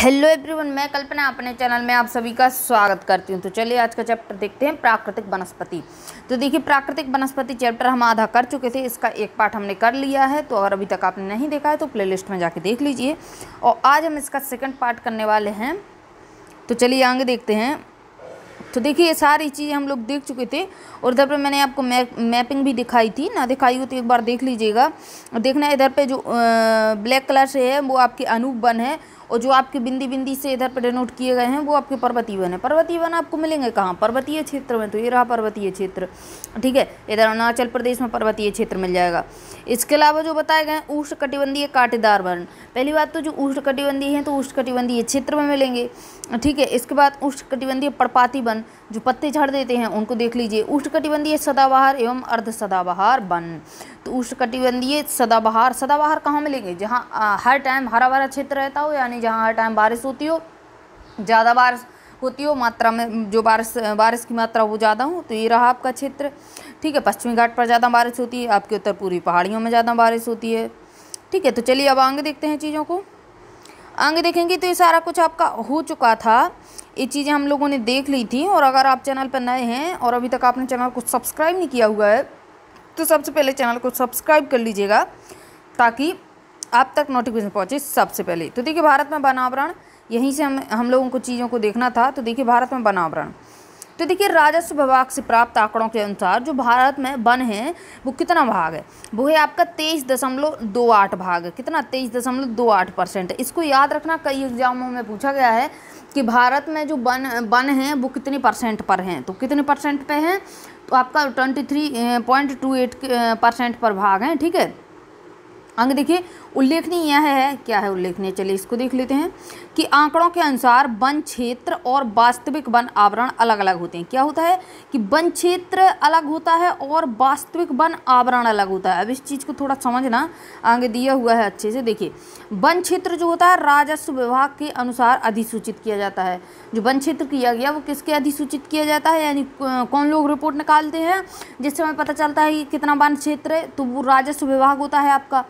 Hello everyone, मैं कल्पना अपने channel में आप सभी का स्वागत करती हूं। तो चलिए आज का चैप्टर देखते हैं, प्राकृतिक वनस्पति। तो देखिए, प्राकृतिक वनस्पति चैप्टर हम आधा कर चुके थे, इसका एक पार्ट हमने कर लिया है। तो अगर अभी तक आपने नहीं देखा है तो प्लेलिस्ट में जाके देख लीजिए। और आज हम इसका सेकंड पार्ट करने वाले हैं। तो चलिए आगे देखते हैं। तो देखिए, ये सारी चीज़ें हम लोग देख चुके थे और इधर पे मैंने आपको मैपिंग भी दिखाई थी ना, दिखाई हो तो एक बार देख लीजिएगा। देखना, इधर पे जो ब्लैक कलर से है वो आपके अनूप वन है, और जो आपके बिंदी बिंदी से इधर पे डिनोट किए गए हैं वो आपके पर्वतीय वन है। पर्वतीय वन आपको मिलेंगे कहाँ? पर्वतीय क्षेत्र में। तो ये रहा पर्वतीय क्षेत्र, ठीक है। इधर अरुणाचल प्रदेश में पर्वतीय क्षेत्र मिल जाएगा। इसके अलावा जो बताए गए हैं उष्णकटिबंधीय कांटेदार वन। पहली बात तो जो उष्णकटिबंधीय हैं तो उष्णकटिबंधीय क्षेत्र में मिलेंगे, ठीक है। इसके बाद उष्णकटिबंधीय पर्णपाती वन, जो पत्ते झड़ देते हैं उनको देख लीजिए। उष्णकटिबंधीय सदाबहार एवं अर्ध सदाबहार वन। तो उष्णकटिबंधीय सदाबहार कहाँ मिलेंगे? जहाँ हर टाइम हरा भरा क्षेत्र रहता हो, यानी जहाँ हर टाइम बारिश होती हो, ज़्यादा बारिश होती हो, मात्रा में जो बारिश की मात्रा वो ज़्यादा हो। तो ये रहा आपका क्षेत्र, ठीक है। पश्चिमी घाट पर ज़्यादा बारिश होती है, आपके उत्तर पूर्वी पहाड़ियों में ज़्यादा बारिश होती है, ठीक है। तो चलिए अब आगे देखते हैं चीज़ों को। आगे देखेंगे तो ये सारा कुछ आपका हो चुका था, ये चीज़ें हम लोगों ने देख ली थी। और अगर आप चैनल पर नए हैं और अभी तक आपने चैनल को सब्सक्राइब नहीं किया हुआ है तो सबसे पहले चैनल को सब्सक्राइब कर लीजिएगा, ताकि आप तक नोटिफिकेशन पहुंचे सबसे पहले। तो देखिए, भारत में वन आवरण, यहीं से हम लोगों को चीज़ों को देखना था। तो देखिए, भारत में वन आवरण, तो देखिए राजस्व विभाग से प्राप्त आंकड़ों के अनुसार जो भारत में वन है वो कितना भाग है? वो है आपका 23.28 भाग। कितना? 23.28%। इसको याद रखना, कई एग्जामों में पूछा गया है कि भारत में जो वन हैं वो कितने परसेंट पर हैं। तो कितने परसेंट पे हैं? तो आपका 23.28% पर भाग हैं, ठीक है। आगे देखिए, उल्लेखनीय यह है, क्या है उल्लेखनीय? चलिए इसको देख लेते हैं कि आंकड़ों के अनुसार वन क्षेत्र और वास्तविक वन आवरण अलग अलग होते हैं। क्या होता है कि वन क्षेत्र अलग होता है और वास्तविक वन आवरण अलग होता है। अब इस चीज़ को थोड़ा समझना, आगे दिया हुआ है अच्छे से। देखिए, वन क्षेत्र जो होता है राजस्व विभाग के अनुसार अधिसूचित किया जाता है। जो वन क्षेत्र किया गया वो किसके अधिसूचित किया जाता है, यानी कौन लोग रिपोर्ट निकालते हैं जिससे हमें पता चलता है कि कितना वन क्षेत्र है? तो वो राजस्व विभाग होता है आपका,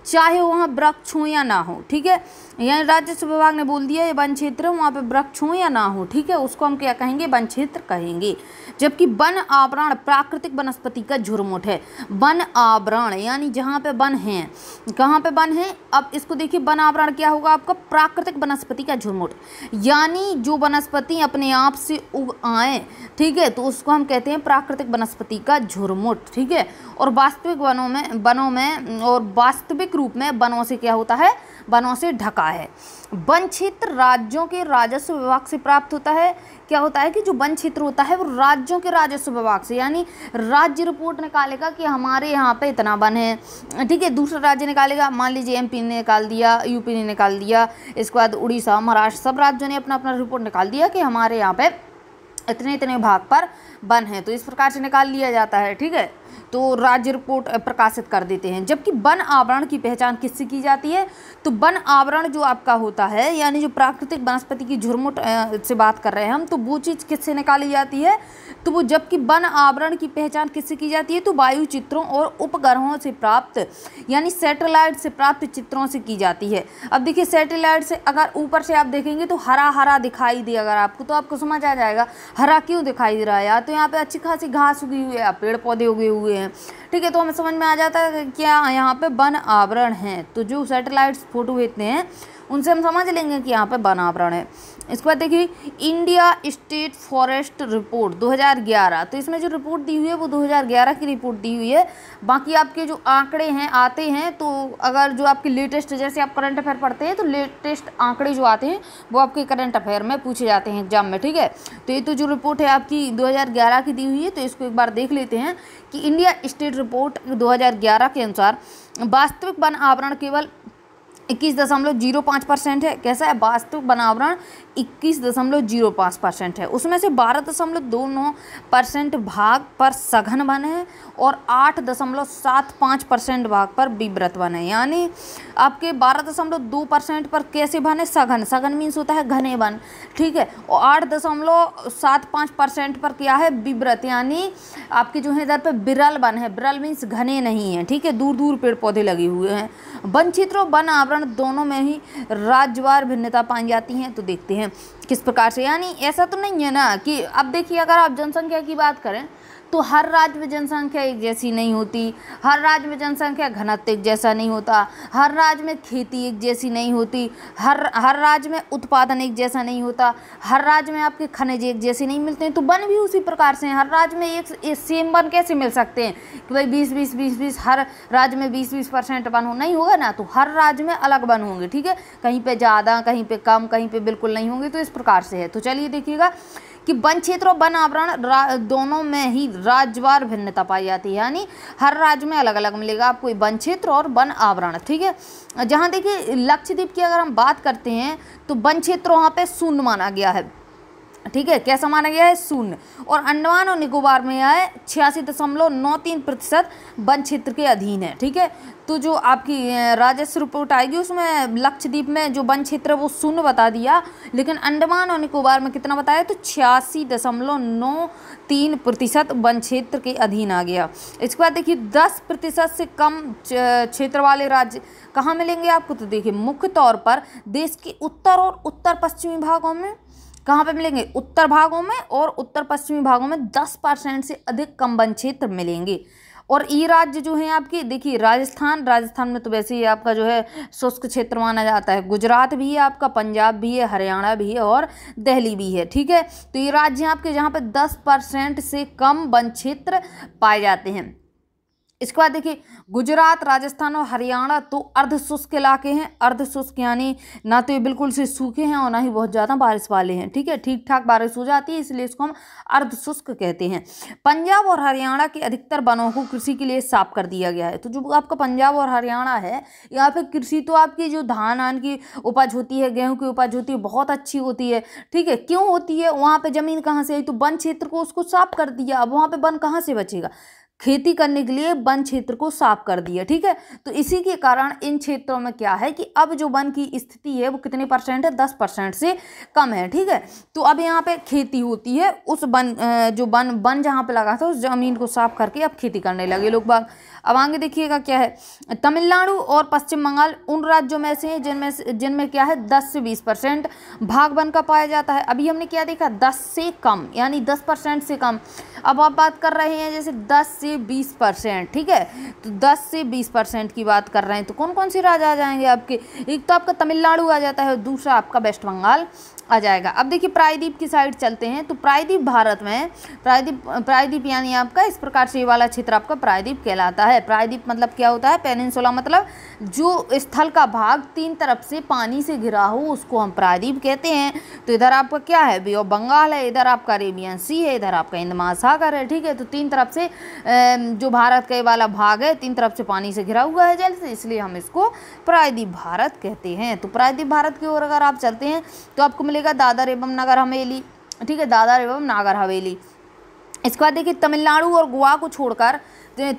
चाहे वहाँ वृक्ष हो या ना हो, ठीक है। यानी राजस्व विभाग ने बोल दिया ये वन क्षेत्र है, वहाँ पे वृक्ष हो या ना हो, ठीक है, उसको हम क्या कहेंगे? वन क्षेत्र कहेंगे। जबकि वन आवरण प्राकृतिक वनस्पति का झुरमुट है। वन आवरण यानी जहाँ पे वन है, कहाँ पे वन है? अब इसको देखिए, वन आवरण क्या होगा आपका? प्राकृतिक वनस्पति का झुरमुट, यानी जो वनस्पति अपने आप से उग आए, ठीक है, तो उसको हम कहते हैं प्राकृतिक वनस्पति का झुरमुट, ठीक है। और वास्तविक वनों में और वास्तविक रूप में वनों से क्या होता है? वनों से ढका है। वन क्षेत्र राज्यों के राजस्व विभाग से प्राप्त होता है। क्या होता है कि जो वन क्षेत्र होता है वो राज्यों के राजस्व विभाग से, यानी राज्य रिपोर्ट निकालेगा कि हमारे यहाँ पे इतना वन है, ठीक है। दूसरा राज्य निकालेगा, मान लीजिए एमपी ने निकाल दिया, यूपी ने निकाल दिया, इसके बाद उड़ीसा, महाराष्ट्र, सब राज्यों ने अपना अपना रिपोर्ट निकाल दिया कि हमारे यहाँ पे इतने इतने भाग पर वन है। तो इस प्रकार से निकाल लिया जाता है, ठीक है। तो राज्य रिपोर्ट प्रकाशित कर देते हैं। जबकि वन आवरण की पहचान किससे की जाती है? तो वन आवरण जो आपका होता है, यानी जो प्राकृतिक वनस्पति की झुरमुट से बात कर रहे हैं हम, तो वो चीज़ किससे निकाली जाती है? तो वो जबकि वन आवरण की पहचान किससे की जाती है? तो वायु चित्रों और उपग्रहों से प्राप्त, यानी सैटेलाइट से प्राप्त चित्रों से की जाती है। अब देखिए, सैटेलाइट से अगर ऊपर से आप देखेंगे तो हरा हरा दिखाई दे अगर आपको, तो आपको समझ आ जाएगा हरा क्यों दिखाई दे रहा है। या तो यहाँ पे अच्छी खासी घास उगी हुई है या पेड़ पौधे उगे हुए हैं, ठीक है। तो हमें समझ में आ जाता है कि क्या यहाँ पे वन आवरण है। तो जो सैटेलाइट्स फोटो भेजते हैं उनसे हम समझ लेंगे कि यहाँ पे वन आवरण है। इसके बाद देखिए, इंडिया स्टेट फॉरेस्ट रिपोर्ट 2011। तो इसमें जो रिपोर्ट दी हुई है वो 2011 की रिपोर्ट दी हुई है। बाकी आपके जो आंकड़े हैं आते हैं, तो अगर जो आपके लेटेस्ट, जैसे आप करंट अफेयर पढ़ते हैं तो लेटेस्ट आंकड़े जो आते हैं वो आपके करंट अफेयर में पूछे जाते हैं एग्जाम में, ठीक है। तो ये तो जो रिपोर्ट है आपकी 2011 की दी हुई है, तो इसको एक बार देख लेते हैं कि इंडिया स्टेट रिपोर्ट 2011 के अनुसार वास्तविक वन आवरण केवल 21.05% है। कैसा है? वास्तविक वन आवरण 21.05% है। उसमें से 12.29% भाग पर सघन वन है और 8.75% भाग पर विवृत वन है। यानी आपके 12.2% पर कैसे वन है? सघन। सघन मीन्स होता है घने वन, ठीक है। और 8.75% पर क्या है? विवृत, यानी आपके जो है इधर पे विरल वन है। विरल मीन्स घने नहीं है, ठीक है, दूर दूर पेड़ पौधे लगे हुए हैं। वन क्षेत्र और वन आवरण आवरण दोनों में ही राज्यवार भिन्नता पाई जाती है। तो देखते हैं किस प्रकार से, यानी ऐसा तो नहीं है ना कि अब देखिए अगर आप जनसंख्या की बात करें तो हर राज्य में जनसंख्या एक जैसी नहीं होती, हर राज्य में जनसंख्या घनत्व एक जैसा नहीं होता, हर राज्य में खेती एक जैसी नहीं होती, हर राज्य में उत्पादन एक जैसा नहीं होता, हर राज्य में आपके खनिज एक जैसे नहीं मिलते हैं। तो वन भी उसी प्रकार से हैं। हर राज्य में एक सेम वन कैसे मिल सकते हैं कि भाई 20-20-20-20 हर राज्य में 20-20% वन हो, नहीं होगा ना। तो हर राज्य में अलग वन होंगे, ठीक है, कहीं पे ज़्यादा, कहीं पे कम, कहीं पे बिल्कुल नहीं होंगे। तो इस प्रकार से है। तो चलिए देखिएगा कि वन क्षेत्र और वन आवरण दोनों में ही राज्यवार भिन्नता पाई जाती है, यानी हर राज्य में अलग अलग मिलेगा आपको वन क्षेत्र और वन आवरण, ठीक है। जहाँ देखिए लक्षद्वीप की अगर हम बात करते हैं तो वन क्षेत्र वहाँ पे शून्य माना गया है, ठीक है, कैसा माना गया है, शून्य। और अंडमान और निकोबार में यह है 86.93% वन क्षेत्र के अधीन है, ठीक है। तो जो आपकी राजस्व रिपोर्ट आएगी उसमें लक्षद्वीप में जो वन क्षेत्र है वो शून्य बता दिया, लेकिन अंडमान और निकोबार में कितना बताया तो 86.93% वन क्षेत्र के अधीन आ गया। इसके बाद देखिए 10% से कम क्षेत्र वाले राज्य कहाँ मिलेंगे आपको, तो देखिए मुख्य तौर पर देश के उत्तर और उत्तर पश्चिमी भागों में। कहाँ पे मिलेंगे, उत्तर भागों में और उत्तर पश्चिमी भागों में 10% से अधिक कम वन क्षेत्र मिलेंगे। और ये राज्य जो है आपके देखिए राजस्थान में तो वैसे ही आपका जो है शुष्क क्षेत्र माना जाता है, गुजरात भी है आपका, पंजाब भी है, हरियाणा भी है और दिल्ली भी है, ठीक है। तो ये राज्य आपके जहाँ पे 10% से कम वन क्षेत्र पाए जाते हैं। इसके बाद देखिए गुजरात, राजस्थान और हरियाणा तो अर्ध शुष्क इलाके हैं। अर्ध शुष्क यानी ना तो ये बिल्कुल से सूखे हैं और ना ही बहुत ज़्यादा बारिश वाले हैं, ठीक है, ठीक ठाक बारिश हो जाती है, इसलिए इसको हम अर्ध शुष्क कहते हैं। पंजाब और हरियाणा के अधिकतर वनों को कृषि के लिए साफ कर दिया गया है। तो जो आपका पंजाब और हरियाणा है यहाँ पे कृषि तो आपकी जो धान की उपज होती है, गेहूँ की उपज होती है, बहुत अच्छी होती है, ठीक है। क्यों होती है, वहाँ पर ज़मीन कहाँ से आई, तो वन क्षेत्र को उसको साफ कर दिया। अब वहाँ पर वन कहाँ से बचेगा, खेती करने के लिए वन क्षेत्र को साफ कर दिया, ठीक है। तो इसी के कारण इन क्षेत्रों में क्या है कि अब जो वन की स्थिति है वो कितने परसेंट है, 10% से कम है, ठीक है। तो अब यहाँ पे खेती होती है, उस वन जो वन जहाँ पे लगा था उस जमीन को साफ करके अब खेती करने लगे लोग बाग। अब आगे देखिएगा क्या है, तमिलनाडु और पश्चिम बंगाल उन राज्यों में से हैं जिनमें क्या है 10 से 20% भाग वन का पाया जाता है। अभी हमने क्या देखा, 10 से कम यानी 10% से कम। अब आप बात कर रहे हैं जैसे 10 से 20%, ठीक है। तो 10 से 20% की बात कर रहे हैं तो कौन कौन से राज्य आ जाएंगे आपके, एक तो आपका तमिलनाडु आ जाता है और दूसरा आपका वेस्ट बंगाल आ जाएगा। अब देखिए प्रायद्वीप की साइड चलते हैं। तो प्रायद्वीप भारत में प्रायद्वीप यानी आपका इस प्रकार से ये वाला क्षेत्र आपका प्रायद्वीप कहलाता है। प्रायद्वीप मतलब क्या होता है, पेनिनसुला मतलब जो स्थल का भाग 3 तरफ से पानी से घिरा हो उसको हम प्रायद्वीप कहते हैं। तो इधर आपका क्या है, बे ऑफ बंगाल है, इधर आपका अरेबियन सी है, इधर आपका हिंद महासागर है, ठीक है। तो 3 तरफ से जो भारत का ये वाला भाग है 3 तरफ से पानी से घिरा हुआ है जल से, इसलिए हम इसको प्रायद्वीप भारत कहते हैं। तो प्रायद्वीप भारत की ओर अगर आप चलते हैं तो आपको मिलेगा दादर एवं नगर हवेली, ठीक है, दादर एवं नागर हवेली। इसके बाद देखिए तमिलनाडु और गोवा को छोड़कर,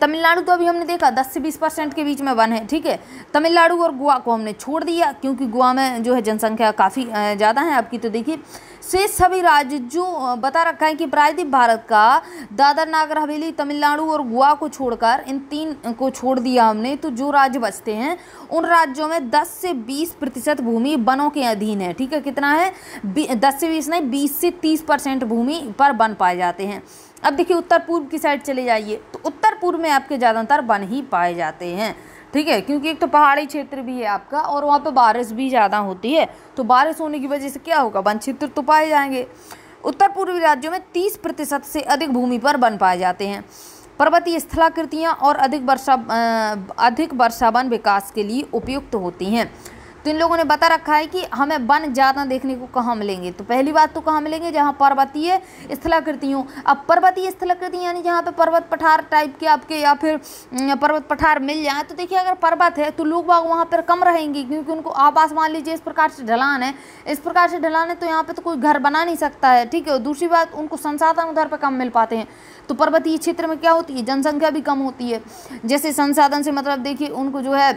तमिलनाडु तो अभी हमने देखा 10 से 20% के बीच में वन है, ठीक है। तमिलनाडु और गोवा को हमने छोड़ दिया क्योंकि गोवा में जो है जनसंख्या काफ़ी ज़्यादा है आपकी। तो देखिए से सभी राज्य जो बता रखा है कि प्रायद्वीप भारत का दादर नागर हवेली, तमिलनाडु और गोवा को छोड़कर इन 3 को छोड़ दिया हमने। तो जो राज्य बचते हैं उन राज्यों में 10 से 20% भूमि वनों के अधीन है, ठीक है। कितना है, 10 से 20 नहीं, 20 से 30% भूमि पर वन पाए जाते हैं। अब देखिए उत्तर पूर्व की साइड चले जाइए तो उत्तर पूर्व में आपके ज़्यादातर वन ही पाए जाते हैं, ठीक है, क्योंकि एक तो पहाड़ी क्षेत्र भी है आपका और वहाँ पे बारिश भी ज़्यादा होती है। तो बारिश होने की वजह से क्या होगा, वन क्षेत्र तो पाए जाएंगे। उत्तर पूर्वी राज्यों में 30% से अधिक भूमि पर वन पाए जाते हैं। पर्वतीय स्थलाकृतियाँ और अधिक वर्षावन विकास के लिए उपयुक्त होती हैं। तो इन लोगों ने बता रखा है कि हमें वन ज़्यादा देखने को कहाँ मिलेंगे, तो पहली बात तो कहाँ मिलेंगे, जहाँ पर्वतीय स्थलाकृतियों। अब पर्वतीय स्थलाकृति यानी जहाँ पे पर्वत पठार टाइप के आपके या फिर पर्वत पठार मिल जाए। तो देखिए अगर पर्वत है तो लोग बाग वहाँ पर कम रहेंगे क्योंकि उनको आवास, मान लीजिए इस प्रकार से ढलान है, इस प्रकार से ढलान है तो यहाँ पर तो कोई घर बना नहीं सकता है, ठीक है। और दूसरी बात उनको संसाधन उधर पर कम मिल पाते हैं। तो पर्वतीय क्षेत्र में क्या होती है, जनसंख्या भी कम होती है। जैसे संसाधन से मतलब देखिए उनको जो है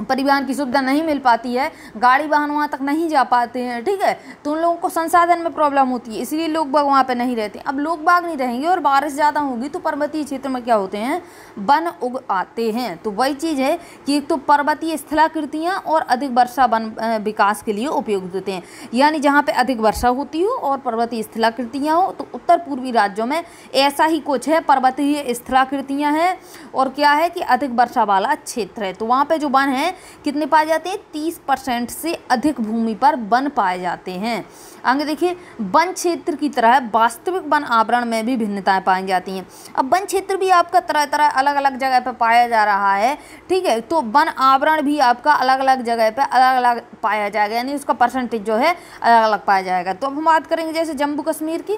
परिवहन की सुविधा नहीं मिल पाती है, गाड़ी वाहन वहाँ तक नहीं जा पाते हैं, ठीक है, तो उन लोगों को संसाधन में प्रॉब्लम होती है, इसलिए लोग बाग वहाँ पे नहीं रहते। अब लोग बाग नहीं रहेंगे और बारिश ज़्यादा होगी तो पर्वतीय क्षेत्र में क्या होते हैं, वन उग आते हैं। तो वही चीज़ है कि एक तो पर्वतीय स्थलाकृतियाँ और अधिक वर्षा वन विकास के लिए उपयुक्त होते हैं, यानी जहाँ पर अधिक वर्षा होती हो और पर्वतीय स्थलाकृतियाँ हो। तो उत्तर पूर्वी राज्यों में ऐसा ही कुछ है, पर्वतीय स्थलाकृतियाँ हैं और क्या है कि अधिक वर्षा वाला क्षेत्र है। तो वहाँ पर जो वन है कितने पाए जाते हैं, 30% से अधिक भूमि पर वन पाए जाते हैं। आगे देखिए, वन क्षेत्र की तरह वास्तविक वन आवरण में भी भिन्नताएं पाई जाती हैं। अब वन क्षेत्र भी आपका तरह तरह अलग अलग जगह पर पाया जा रहा है, ठीक है, तो वन आवरण भी आपका अलग अलग जगह पर अलग अलग पाया जाएगा, यानी उसका परसेंटेज जो है अलग अलग पाया जाएगा। तो अब हम बात करेंगे जैसे जम्मू कश्मीर की,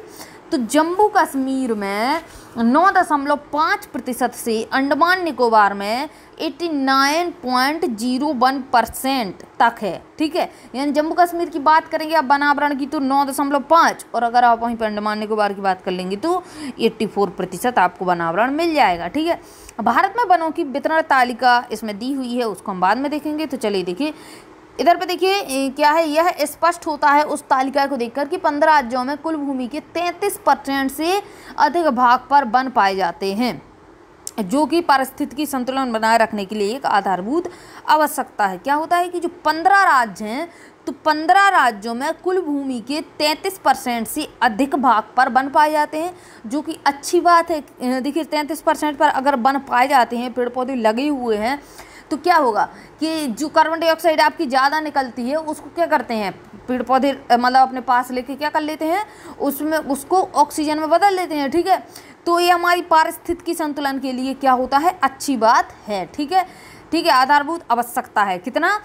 तो जम्मू कश्मीर में 9.5% से अंडमान निकोबार में 89.01% तक है, ठीक है, यानी जम्मू कश्मीर की बात करेंगे आप वन आवरण की तो 9.5, और अगर आप वहीं पर अंडमान निकोबार की बात कर लेंगे तो 84% आपको वन आवरण मिल जाएगा, ठीक है। भारत में वनों की वितरण तालिका इसमें दी हुई है, उसको हम बाद में देखेंगे। तो चलिए देखिए, इधर पे देखिए क्या है, यह स्पष्ट होता है उस तालिका को देखकर कि 15 राज्यों में कुल भूमि के 33% से अधिक भाग पर वन पाए जाते हैं, जो कि पारिस्थितिकी संतुलन बनाए रखने के लिए एक आधारभूत आवश्यकता है। क्या होता है कि जो 15 राज्य हैं, तो 15 राज्यों में कुल भूमि के 33% से अधिक भाग पर वन पाए जाते हैं, जो कि अच्छी बात है। देखिए 33% पर अगर वन पाए जाते हैं, पेड़ पौधे लगे हुए हैं, तो क्या होगा कि जो कार्बन डाइऑक्साइड आपकी ज़्यादा निकलती है उसको क्या करते हैं पेड़ पौधे, मतलब अपने पास लेके क्या कर लेते हैं, उसमें उसको ऑक्सीजन में बदल लेते हैं, ठीक है। तो ये हमारी पारिस्थितिकी संतुलन के लिए क्या होता है, अच्छी बात है, ठीक है, ठीक है, आधारभूत आवश्यकता है। कितना,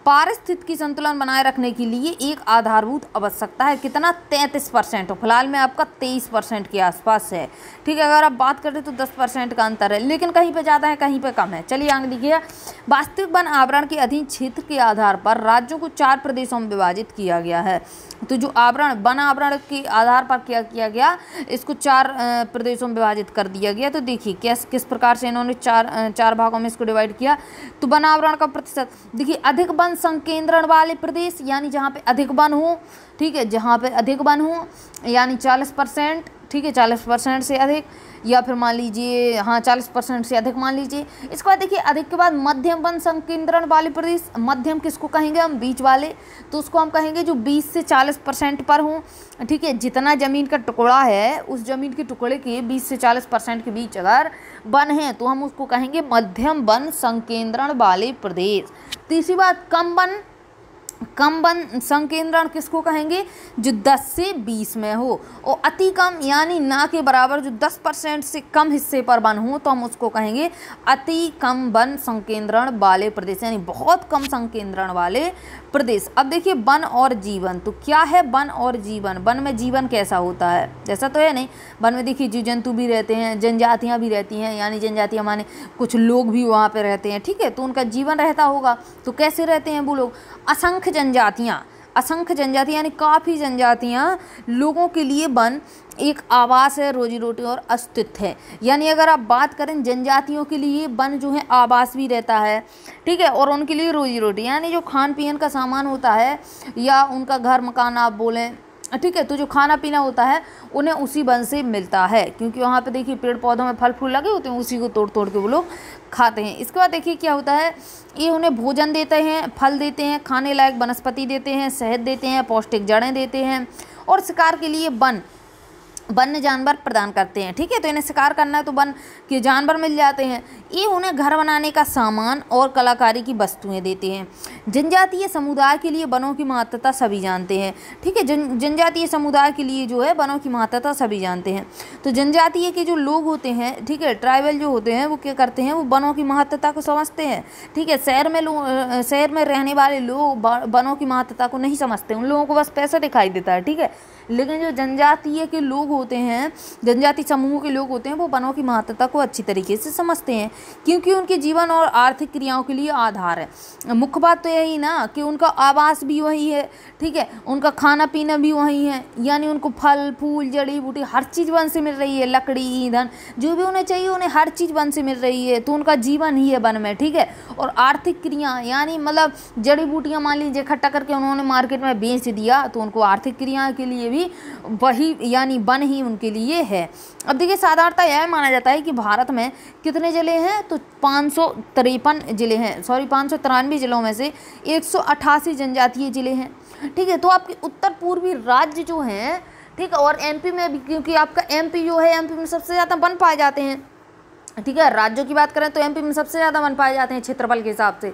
पारिस्थितिकी संतुलन बनाए रखने के लिए एक आधारभूत आवश्यकता है, कितना, 33%, फिलहाल में आपका 23% के आसपास है, ठीक है। अगर आप बात करें तो 10% का अंतर है, लेकिन कहीं पे ज़्यादा है कहीं पे कम है। चलिए आगे देखिए, वास्तविक वन आवरण के अधीन क्षेत्र के आधार पर राज्यों को 4 प्रदेशों में विभाजित किया गया है। तो जो आवरण, वन आवरण के आधार पर क्या किया गया, इसको 4 प्रदेशों में विभाजित कर दिया गया। तो देखिए किस प्रकार से इन्होंने चार भागों में इसको डिवाइड किया। तो वन आवरण का प्रतिशत देखिए, अधिक वन संकेंद्रण वाले प्रदेश, यानी जहाँ पे अधिक वन हो, ठीक है, जहाँ पे अधिक वन हो यानी 40%, ठीक है, 40% से अधिक, या फिर मान लीजिए हाँ 40% से अधिक मान लीजिए। इसके बाद देखिए, अधिक के बाद मध्यम वन संकेंद्रण वाले प्रदेश, मध्यम किसको कहेंगे हम, बीच वाले, तो उसको हम कहेंगे जो 20 से 40% पर हों, ठीक है। जितना ज़मीन का टुकड़ा है उस ज़मीन के टुकड़े के 20 से 40% के बीच अगर वन है तो हम उसको कहेंगे मध्यम वन संकेंद्रण वाले प्रदेश। तीसरी बात, कम वन संकेंद्रण किसको कहेंगे, जो 10 से 20 में हो, और अति कम यानी ना के बराबर जो 10% से कम हिस्से पर वन हो तो हम उसको कहेंगे अति कम वन संकेंद्रण वाले प्रदेश, यानी बहुत कम संकेंद्रण वाले प्रदेश। अब देखिए वन और जीवन, तो क्या है वन और जीवन, वन में जीवन कैसा होता है, ऐसा तो है नहीं। वन में देखिए जीव जंतु भी रहते हैं, जनजातियाँ भी रहती हैं, यानी जनजातियाँ माने कुछ लोग भी वहाँ पे रहते हैं, ठीक है, तो उनका जीवन रहता होगा। तो कैसे रहते हैं वो लोग, असंख्य जनजातियाँ यानी काफ़ी जनजातियाँ, लोगों के लिए वन एक आवास है, रोजी रोटी और अस्तित्व है। यानी अगर आप बात करें जनजातियों के लिए वन जो है आवास भी रहता है, ठीक है, और उनके लिए रोजी रोटी, यानी जो खान पीन का सामान होता है या उनका घर मकान आप बोलें, ठीक है, तो जो खाना पीना होता है उन्हें उसी वन से मिलता है, क्योंकि वहाँ पे देखिए पेड़ पौधों में फल फूल लगे होते हैं, उसी को तोड़ तोड़ के वो लोग खाते हैं। इसके बाद देखिए क्या होता है, ये उन्हें भोजन देते हैं, फल देते हैं, खाने लायक वनस्पति देते हैं, शहद देते हैं, पौष्टिक जड़ें देते हैं, और शिकार के लिए वन्य जानवर प्रदान करते हैं, ठीक है। तो इन्हें शिकार करना है तो वन के जानवर मिल जाते हैं। ये उन्हें घर बनाने का सामान और कलाकारी की वस्तुएं देते हैं। जनजातीय समुदाय के लिए वनों की महत्वता सभी जानते हैं, ठीक है, जनजातीय समुदाय के लिए जो है वनों की महत्वता सभी जानते हैं। तो जनजातीय के जो लोग होते हैं, ठीक है, ट्राइबल जो होते हैं, वो क्या करते हैं, वो वनों की महत्वता को समझते हैं, ठीक है। शहर में रहने वाले लोग वनों की महत्वता को नहीं समझते, उन लोगों को बस पैसा दिखाई देता है, ठीक है, लेकिन जो जनजातीय के लोग होते हैं, जनजाति समूह के लोग होते हैं, वो वनों की महत्वता को अच्छी तरीके से समझते हैं, क्योंकि उनके जीवन और आर्थिक क्रियाओं के लिए आधार है। मुख्य बात तो यही ना कि उनका आवास भी वही है, ठीक है, उनका खाना पीना भी वही है, यानी उनको फल फूल जड़ी बूटी हर चीज़ वन से मिल रही है, लकड़ी ईंधन जो भी उन्हें चाहिए उन्हें हर चीज़ वन से मिल रही है, तो उनका जीवन ही है वन में, ठीक है। और आर्थिक क्रिया यानी मतलब जड़ी बूटियाँ मान लीजिए इकट्ठा करके उन्होंने मार्केट में बेच दिया, तो उनको आर्थिक क्रिया के लिए भी वही यानी वन ही उनके लिए है। अब देखिए साधारणतः यह माना जाता है कि भारत में कितने ज़िले हैं, तो 553 ज़िले हैं, 593 ज़िलों में से 188 जनजातीय ज़िले हैं, ठीक है। तो आपके उत्तर पूर्वी राज्य जो हैं, ठीक है, और एमपी में भी, क्योंकि आपका एमपी जो है, एमपी में सबसे ज़्यादा वन पाए जाते हैं, ठीक है। राज्यों की बात करें तो एमपी में सबसे ज़्यादा वन पाए जाते हैं क्षेत्रफल के हिसाब से,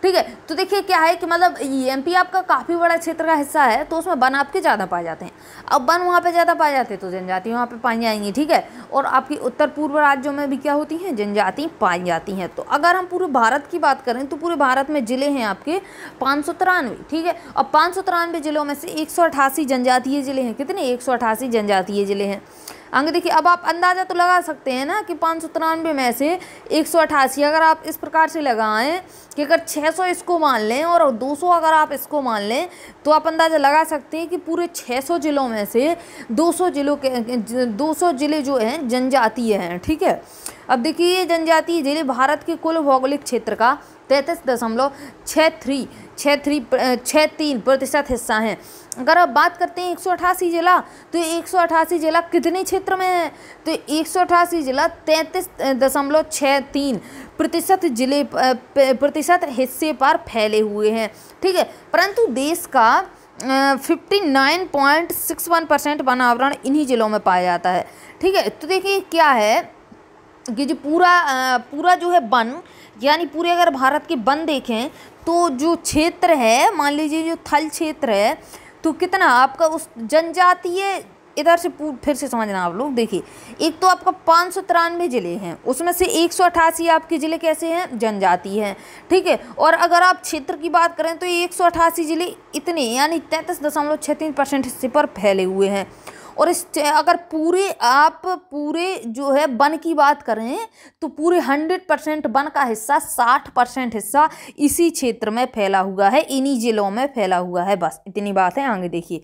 ठीक है। तो देखिए क्या है कि मतलब एमपी आपका काफ़ी बड़ा क्षेत्र का हिस्सा है, तो उसमें वन आपके ज़्यादा पाए जाते हैं। अब वन वहाँ पे ज़्यादा पाए जाते हैं तो जनजाति वहाँ पे पाई जाएंगी, ठीक है। और आपकी उत्तर पूर्व राज्यों में भी क्या होती हैं, जनजाति पाई जाती हैं। तो अगर हम पूरे भारत की बात करें तो पूरे भारत में ज़िले हैं आपके 593, ठीक है। और 593 ज़िलों में से 188 जनजातीय ज़िले हैं। कितने? 188 जनजातीय ज़िले हैं। आगे देखिए, अब आप अंदाज़ा तो लगा सकते हैं ना कि 593 में से 188 अगर आप इस प्रकार से लगाएं कि अगर 600 इसको मान लें और 200 अगर आप इसको मान लें, तो आप अंदाज़ा लगा सकते हैं कि पूरे 600 ज़िलों में से 200 ज़िले जो हैं जनजातीय हैं, ठीक है। अब देखिए ये जनजातीय ज़िले भारत के कुल भौगोलिक क्षेत्र का 33.63% हिस्सा हैं। अगर आप बात करते हैं 188 ज़िला, तो 188 ज़िला कितने क्षेत्र में है, तो 188 ज़िला 33.63% हिस्से पर फैले हुए हैं, ठीक है। परंतु देश का 59.61% वन आवरण इन्हीं ज़िलों में पाया जाता है, ठीक है। तो देखिए क्या है कि जो पूरा जो है वन, यानी पूरे अगर भारत के वन देखें तो जो क्षेत्र है, मान लीजिए जो थल क्षेत्र है, तो कितना आपका उस जनजातीय, इधर से फिर से समझना आप लोग। देखिए एक तो आपका 593 ज़िले हैं, उसमें से 188 आपके ज़िले कैसे हैं, जनजातीय हैं, ठीक है। और अगर आप क्षेत्र की बात करें तो 188 ज़िले इतने यानी 33.63% हिस्से पर फैले हुए हैं। और अगर पूरे जो है वन की बात करें तो पूरे 100% वन का हिस्सा 60% हिस्सा इसी क्षेत्र में फैला हुआ है, इन्हीं ज़िलों में फैला हुआ है। बस इतनी बात है। आगे देखिए,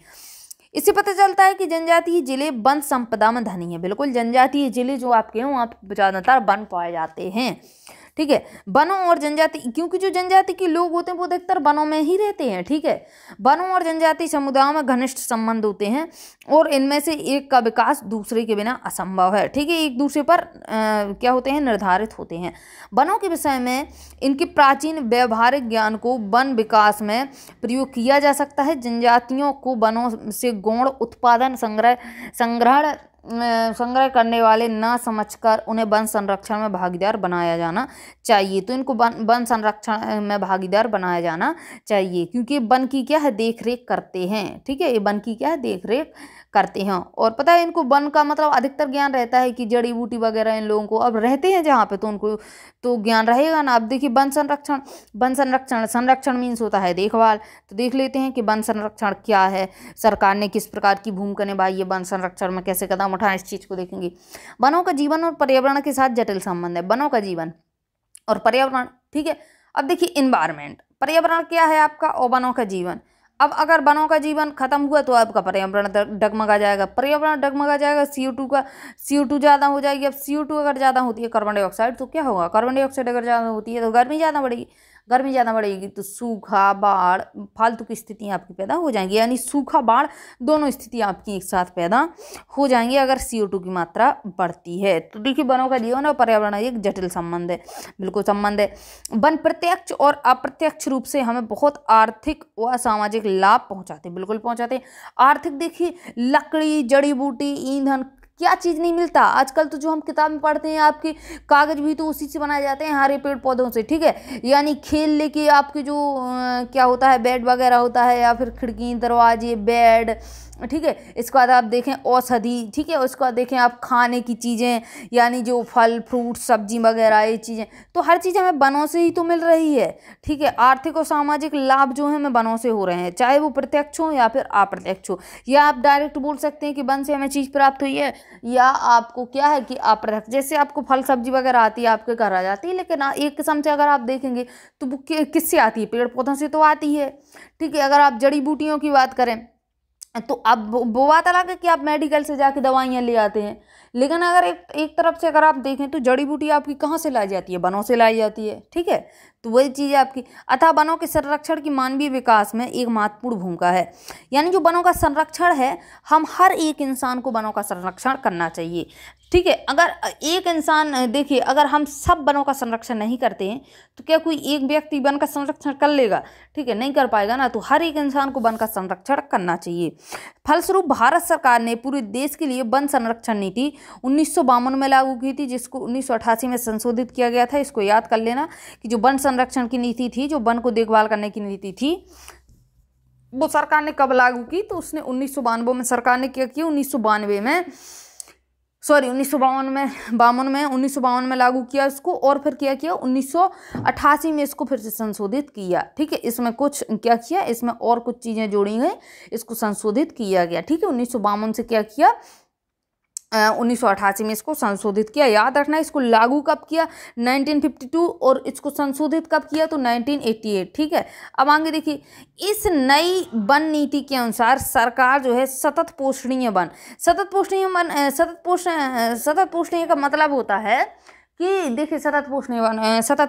इससे पता चलता है कि जनजातीय ज़िले वन संपदा में धनी है। बिल्कुल, जनजातीय ज़िले जो आपके हैं वहाँ पर ज़्यादातर वन पाए जाते हैं, ठीक है। वनों और जनजाति, क्योंकि जो जनजाति के लोग होते हैं वो अधिकतर वनों में ही रहते हैं, ठीक है। वनों और जनजाति समुदायों में घनिष्ठ संबंध होते हैं और इनमें से एक का विकास दूसरे के बिना असंभव है, ठीक है। एक दूसरे पर क्या होते हैं, निर्धारित होते हैं। वनों के विषय में इनके प्राचीन व्यवहारिक ज्ञान को वन विकास में प्रयोग किया जा सकता है। जनजातियों को वनों से गौण उत्पादन संग्रह करने वाले ना समझकर उन्हें वन संरक्षण में भागीदार बनाया जाना चाहिए। तो इनको वन संरक्षण में भागीदार बनाया जाना चाहिए, क्योंकि वन की क्या है, देख रेख करते हैं, ठीक है। ये वन की क्या है, देख रेख करते हैं। और पता है इनको वन का मतलब अधिकतर ज्ञान रहता है कि जड़ी बूटी वगैरह इन लोगों को अब रहते हैं जहाँ पे, तो उनको तो ज्ञान रहेगा ना। अब देखिए वन संरक्षण मीन्स होता है देखभाल। तो देख लेते हैं कि वन संरक्षण क्या है, सरकार ने किस प्रकार की भूमिका निभाई है वन संरक्षण में, कैसे कदम उठाएं, इस चीज़ को देखेंगे। वनों का जीवन और पर्यावरण के साथ जटिल संबंध है। वनों का जीवन और पर्यावरण, ठीक है। अब देखिए इन्वायरमेंट, पर्यावरण क्या है आपका, और वनों का जीवन। अब अगर वनों का जीवन खत्म हुआ तो आपका पर्यावरण डगमगा जाएगा। पर्यावरण डगमगा जाएगा, CO2 ज़्यादा हो जाएगी। अब CO2 अगर ज़्यादा होती है, कार्बन डाइऑक्साइड, तो क्या होगा, कार्बन डाइऑक्साइड अगर ज़्यादा होती है तो गर्मी ज़्यादा बढ़ेगी। गर्मी ज़्यादा बढ़ेगी तो सूखा, बाढ़, फालतू की स्थितियाँ आपकी पैदा हो जाएंगी, यानी सूखा बाढ़ दोनों स्थितियाँ आपकी एक साथ पैदा हो जाएंगी अगर CO2 की मात्रा बढ़ती है। तो देखिए वनों का जीवन और पर्यावरण एक जटिल संबंध है, बिल्कुल संबंध है। वन प्रत्यक्ष और अप्रत्यक्ष रूप से हमें बहुत आर्थिक व सामाजिक लाभ पहुँचाते, बिल्कुल पहुँचाते। आर्थिक देखिए, लकड़ी, जड़ी बूटी, ईंधन, क्या चीज़ नहीं मिलता आजकल। तो जो हम किताब में पढ़ते हैं, आपके कागज भी तो उसी से बनाए जाते हैं, हरे पेड़ पौधों से, ठीक है। यानी खेल लेके आपके जो क्या होता है, बेड वगैरह होता है, या फिर खिड़की, दरवाजे, बेड, ठीक है। इसके बाद आप देखें औषधि, ठीक है। उसके बाद देखें आप खाने की चीज़ें, यानी जो फल फ्रूट सब्जी वगैरह ये चीज़ें, तो हर चीज़ हमें वनों से ही तो मिल रही है, ठीक है। आर्थिक और सामाजिक लाभ जो है हमें वनों से हो रहे हैं, चाहे वो प्रत्यक्ष हो या फिर अप्रत्यक्ष हो, या आप डायरेक्ट बोल सकते हैं कि वन से हमें चीज़ प्राप्त हुई है, या आपको क्या है कि अप्रत्यक्ष, जैसे आपको फल सब्जी वगैरह आती है, आपके घर आ जाती है, लेकिन एक किस्म से अगर आप देखेंगे तो वो किससे आती है, पेड़ पौधों से तो आती है, ठीक है। अगर आप जड़ी बूटियों की बात करें तो अब वो बात अलग है कि आप मेडिकल से जाके दवाइयाँ ले आते हैं, लेकिन अगर एक तरफ से अगर आप देखें तो जड़ी बूटी आपकी कहाँ से लाई जाती है, वनों से लाई जाती है, ठीक है। तो वही चीज़ है आपकी। अतः वनों के संरक्षण की मानवीय विकास में एक महत्वपूर्ण भूमिका है, यानी जो वनों का संरक्षण है, हम हर एक इंसान को वनों का संरक्षण करना चाहिए, ठीक है। अगर एक इंसान, देखिए अगर हम सब वनों का संरक्षण नहीं करते हैं तो क्या कोई एक व्यक्ति वन का संरक्षण कर लेगा, ठीक है, नहीं कर पाएगा ना। तो हर एक इंसान को वन का संरक्षण करना चाहिए। फलस्वरूप भारत सरकार ने पूरे देश के लिए वन संरक्षण नीति 1952 में लागू की थी, जिसको 1988 में संशोधित किया गया था। इसको याद कर लेना कि जो वन संरक्षण की नीति थी, जो वन को देखभाल करने की नीति थी, वो सरकार ने कब लागू की, तो उसने 1992 में सरकार ने क्या किया, 1952 में लागू किया इसको, और फिर क्या किया 1988 में इसको फिर से संशोधित किया, ठीक है। इसमें कुछ क्या किया, इसमें और कुछ चीज़ें जोड़ी गई, इसको संशोधित किया गया, ठीक है। 1952 से क्या किया, 1988 में इसको संशोधित किया। याद रखना इसको लागू कब किया, 1952, और इसको संशोधित कब किया, तो 1988, ठीक है। अब आगे देखिए, इस नई वन नीति के अनुसार सरकार जो है सतत पोषणीय का मतलब होता है कि देखिए सतत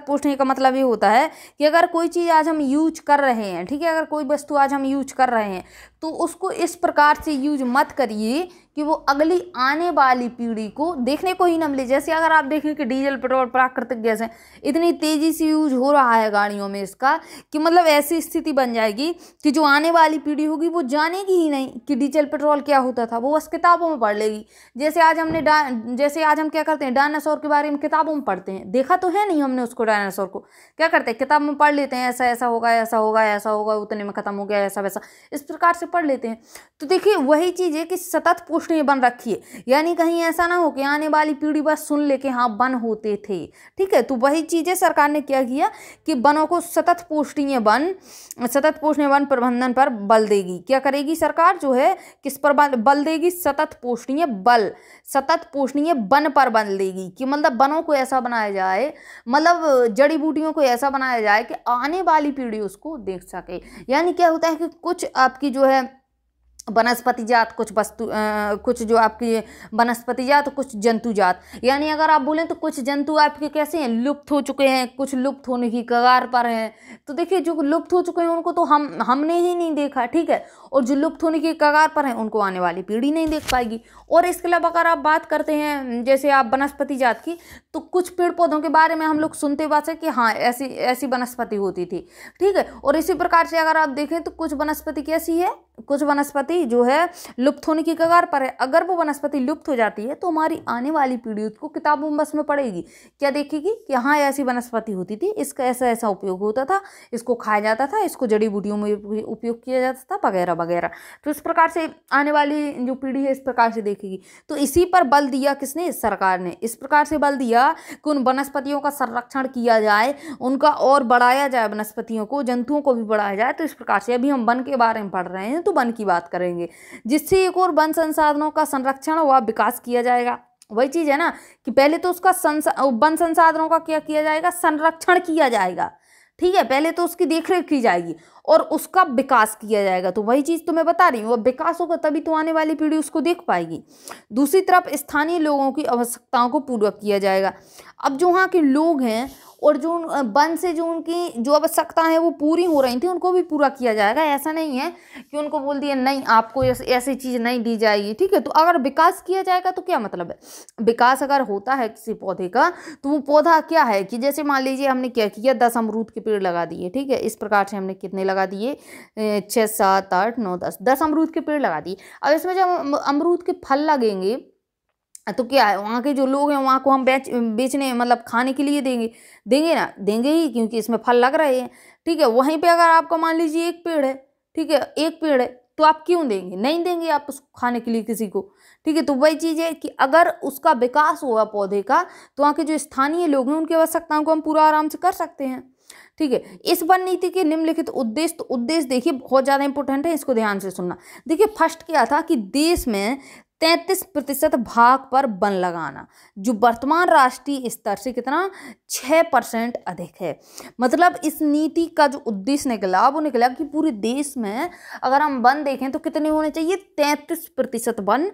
पोषणीय का मतलब ये होता है कि अगर कोई चीज़ आज हम यूज कर रहे हैं, ठीक है, अगर कोई वस्तु आज हम यूज कर रहे हैं तो उसको इस प्रकार से यूज मत करिए कि वो अगली आने वाली पीढ़ी को देखने को ही न मिले। जैसे अगर आप देखें कि डीजल पेट्रोल प्राकृतिक गैस है, इतनी तेज़ी से यूज हो रहा है गाड़ियों में इसका, कि मतलब ऐसी स्थिति बन जाएगी कि जो आने वाली पीढ़ी होगी वो जानेगी ही नहीं कि डीजल पेट्रोल क्या होता था, वो बस किताबों में पढ़ लेगी। जैसे आज हम क्या करते हैं, डायनासोर के बारे में किताबों में पढ़ते हैं, देखा तो है नहीं हमने उसको, डायनासोर को क्या करते हैं, किताब में पढ़ लेते हैं, ऐसा ऐसा होगा, उतने में खत्म हो गया, ऐसा वैसा, इस प्रकार से पढ़ लेते हैं। तो देखिए वही चीज़ है कि सतत पोषणीय वन रखिए, यानी कहीं ऐसा ना हो कि आने वाली पीढ़ी बस सुन ले कि हाँ वन होते थे, ठीक है। तो वही चीज़ें सरकार ने क्या किया कि वनों को सतत पोषणीय वन प्रबंधन पर बल देगी। क्या करेगी सरकार, जो है किस पर बल देगी, सतत पोषणीय वन पर बल देगी, कि मतलब वनों को ऐसा बनाया जाए, मतलब जड़ी बूटियों को ऐसा बनाया जाए कि आने वाली पीढ़ी उसको देख सके। यानी क्या होता है कि कुछ आपकी जो है वनस्पति जात, कुछ जो आपकी वनस्पति जात, कुछ जंतु जात, यानी अगर आप बोलें तो कुछ जंतु आपके कैसे हैं, लुप्त हो चुके हैं, कुछ लुप्त होने की कगार पर हैं। तो देखिए जो लुप्त हो चुके हैं उनको तो हमने ही नहीं देखा, ठीक है, और जो लुप्त होने की कगार पर हैं उनको आने वाली पीढ़ी नहीं देख पाएगी। और इसके अलावा अगर आप बात करते हैं जैसे आप वनस्पति जात की, तो कुछ पेड़ पौधों के बारे में हम लोग सुनते बात है कि हाँ ऐसी वनस्पति होती थी, ठीक है। और इसी प्रकार से अगर आप देखें तो कुछ वनस्पति कैसी है, कुछ वनस्पति जो है लुप्त होने की कगार पर है। अगर वो वनस्पति लुप्त हो जाती है तो हमारी आने वाली पीढ़ी उसको किताबों में बस में पढ़ेगी, क्या देखेगी कि हाँ ऐसी वनस्पति होती थी, इसका ऐसा ऐसा उपयोग होता था, इसको खाया जाता था, इसको जड़ी बूटियों में उपयोग किया जाता था, वगैरह वगैरह। तो इस प्रकार से आने वाली जो पीढ़ी है इस प्रकार से देखेगी। तो इसी पर बल दिया किसने, सरकार ने इस प्रकार से बल दिया कि उन वनस्पतियों का संरक्षण किया जाए, उनका और बढ़ाया जाए, वनस्पतियों को, जंतुओं को भी बढ़ाया जाए। तो इस प्रकार से अभी हम वन के बारे में पढ़ रहे हैं तो वन की बात करेंगे, जिससे एक और वन संसाधनों का संरक्षण व विकास किया जाएगा। वही चीज है ना कि पहले तो उसका वन संसाधनों का क्या किया जाएगा, संरक्षण किया जाएगा, ठीक है। पहले तो उसकी देखरेख की जाएगी और उसका विकास किया जाएगा। तो वही चीज़ तो मैं बता रही हूँ, वो विकास होगा तभी तो आने वाली पीढ़ी उसको देख पाएगी। दूसरी तरफ स्थानीय लोगों की आवश्यकताओं को पूरा किया जाएगा। अब जो वहाँ के लोग हैं और जो वन से जो उनकी जो आवश्यकता है वो पूरी हो रही थी, उनको भी पूरा किया जाएगा। ऐसा नहीं है कि उनको बोल दिया नहीं आपको ऐसी चीज़ नहीं दी जाएगी, ठीक है। तो अगर विकास किया जाएगा तो क्या मतलब है, विकास अगर होता है किसी पौधे का तो वो पौधा क्या है कि जैसे मान लीजिए हमने क्या किया, 10 अमरूद के पेड़ लगा दिए, ठीक है। इस प्रकार से हमने कितने लगा दिए, 6 7 8 9 10 अमरूद के पेड़ लगा दिए। अब इसमें जब अमरूद के फल लगेंगे तो क्या है, वहाँ के जो लोग हैं वहाँ को हम बेचने मतलब खाने के लिए देंगे ना, देंगे ही, क्योंकि इसमें फल लग रहे हैं, ठीक है। वहीं पे अगर आपका मान लीजिए एक पेड़ है, ठीक है, एक पेड़ है, तो आप क्यों देंगे, नहीं देंगे आप उसको खाने के लिए किसी को। ठीक है, तो वही चीज़ है कि अगर उसका विकास हुआ पौधे का तो वहाँ के जो स्थानीय लोग हैं उनकी आवश्यकताओं को हम पूरा आराम से कर सकते हैं। ठीक है, इस वन नीति के निम्नलिखित उद्देश्य, तो उद्देश्य देखिए बहुत ज़्यादा इंपॉर्टेंट है, इसको ध्यान से सुनना। देखिए फर्स्ट क्या था कि देश में 33% भाग पर वन लगाना, जो वर्तमान राष्ट्रीय स्तर से कितना 6% अधिक है। मतलब इस नीति का जो उद्देश्य निकला वो निकला कि पूरे देश में अगर हम वन देखें तो कितने होने चाहिए, 33% वन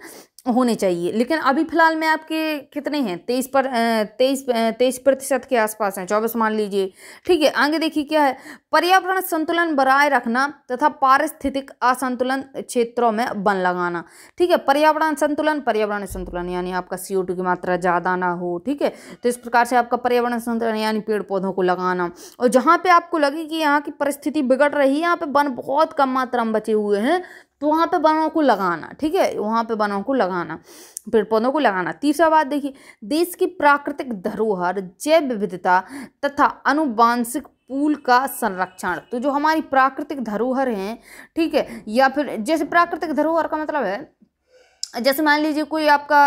होने चाहिए। लेकिन अभी फिलहाल में आपके कितने हैं, 23% के आसपास हैं, 24 मान लीजिए। ठीक है, आगे देखिए क्या है, पर्यावरण संतुलन बनाए रखना तथा पारिस्थितिक असंतुलन क्षेत्रों में वन लगाना। ठीक है, पर्यावरण संतुलन यानी आपका CO2 की मात्रा ज़्यादा ना हो। ठीक है, तो इस प्रकार से आपका पर्यावरण संतुलन यानी पेड़ पौधों को लगाना। और जहाँ पे आपको लगे कि यहाँ की परिस्थिति बिगड़ रही है, यहाँ पे वन बहुत कम मात्रा में बचे हुए हैं, तो वहाँ पे वनों को लगाना। ठीक है, वहाँ पे वनों को लगाना, पेड़ पौधों को लगाना। तीसरा बात देखिए, देश की प्राकृतिक धरोहर, जैव विविधता तथा आनुवांशिक पूल का संरक्षण। तो जो हमारी प्राकृतिक धरोहर हैं, ठीक है, या फिर जैसे प्राकृतिक धरोहर का मतलब है, जैसे मान लीजिए कोई आपका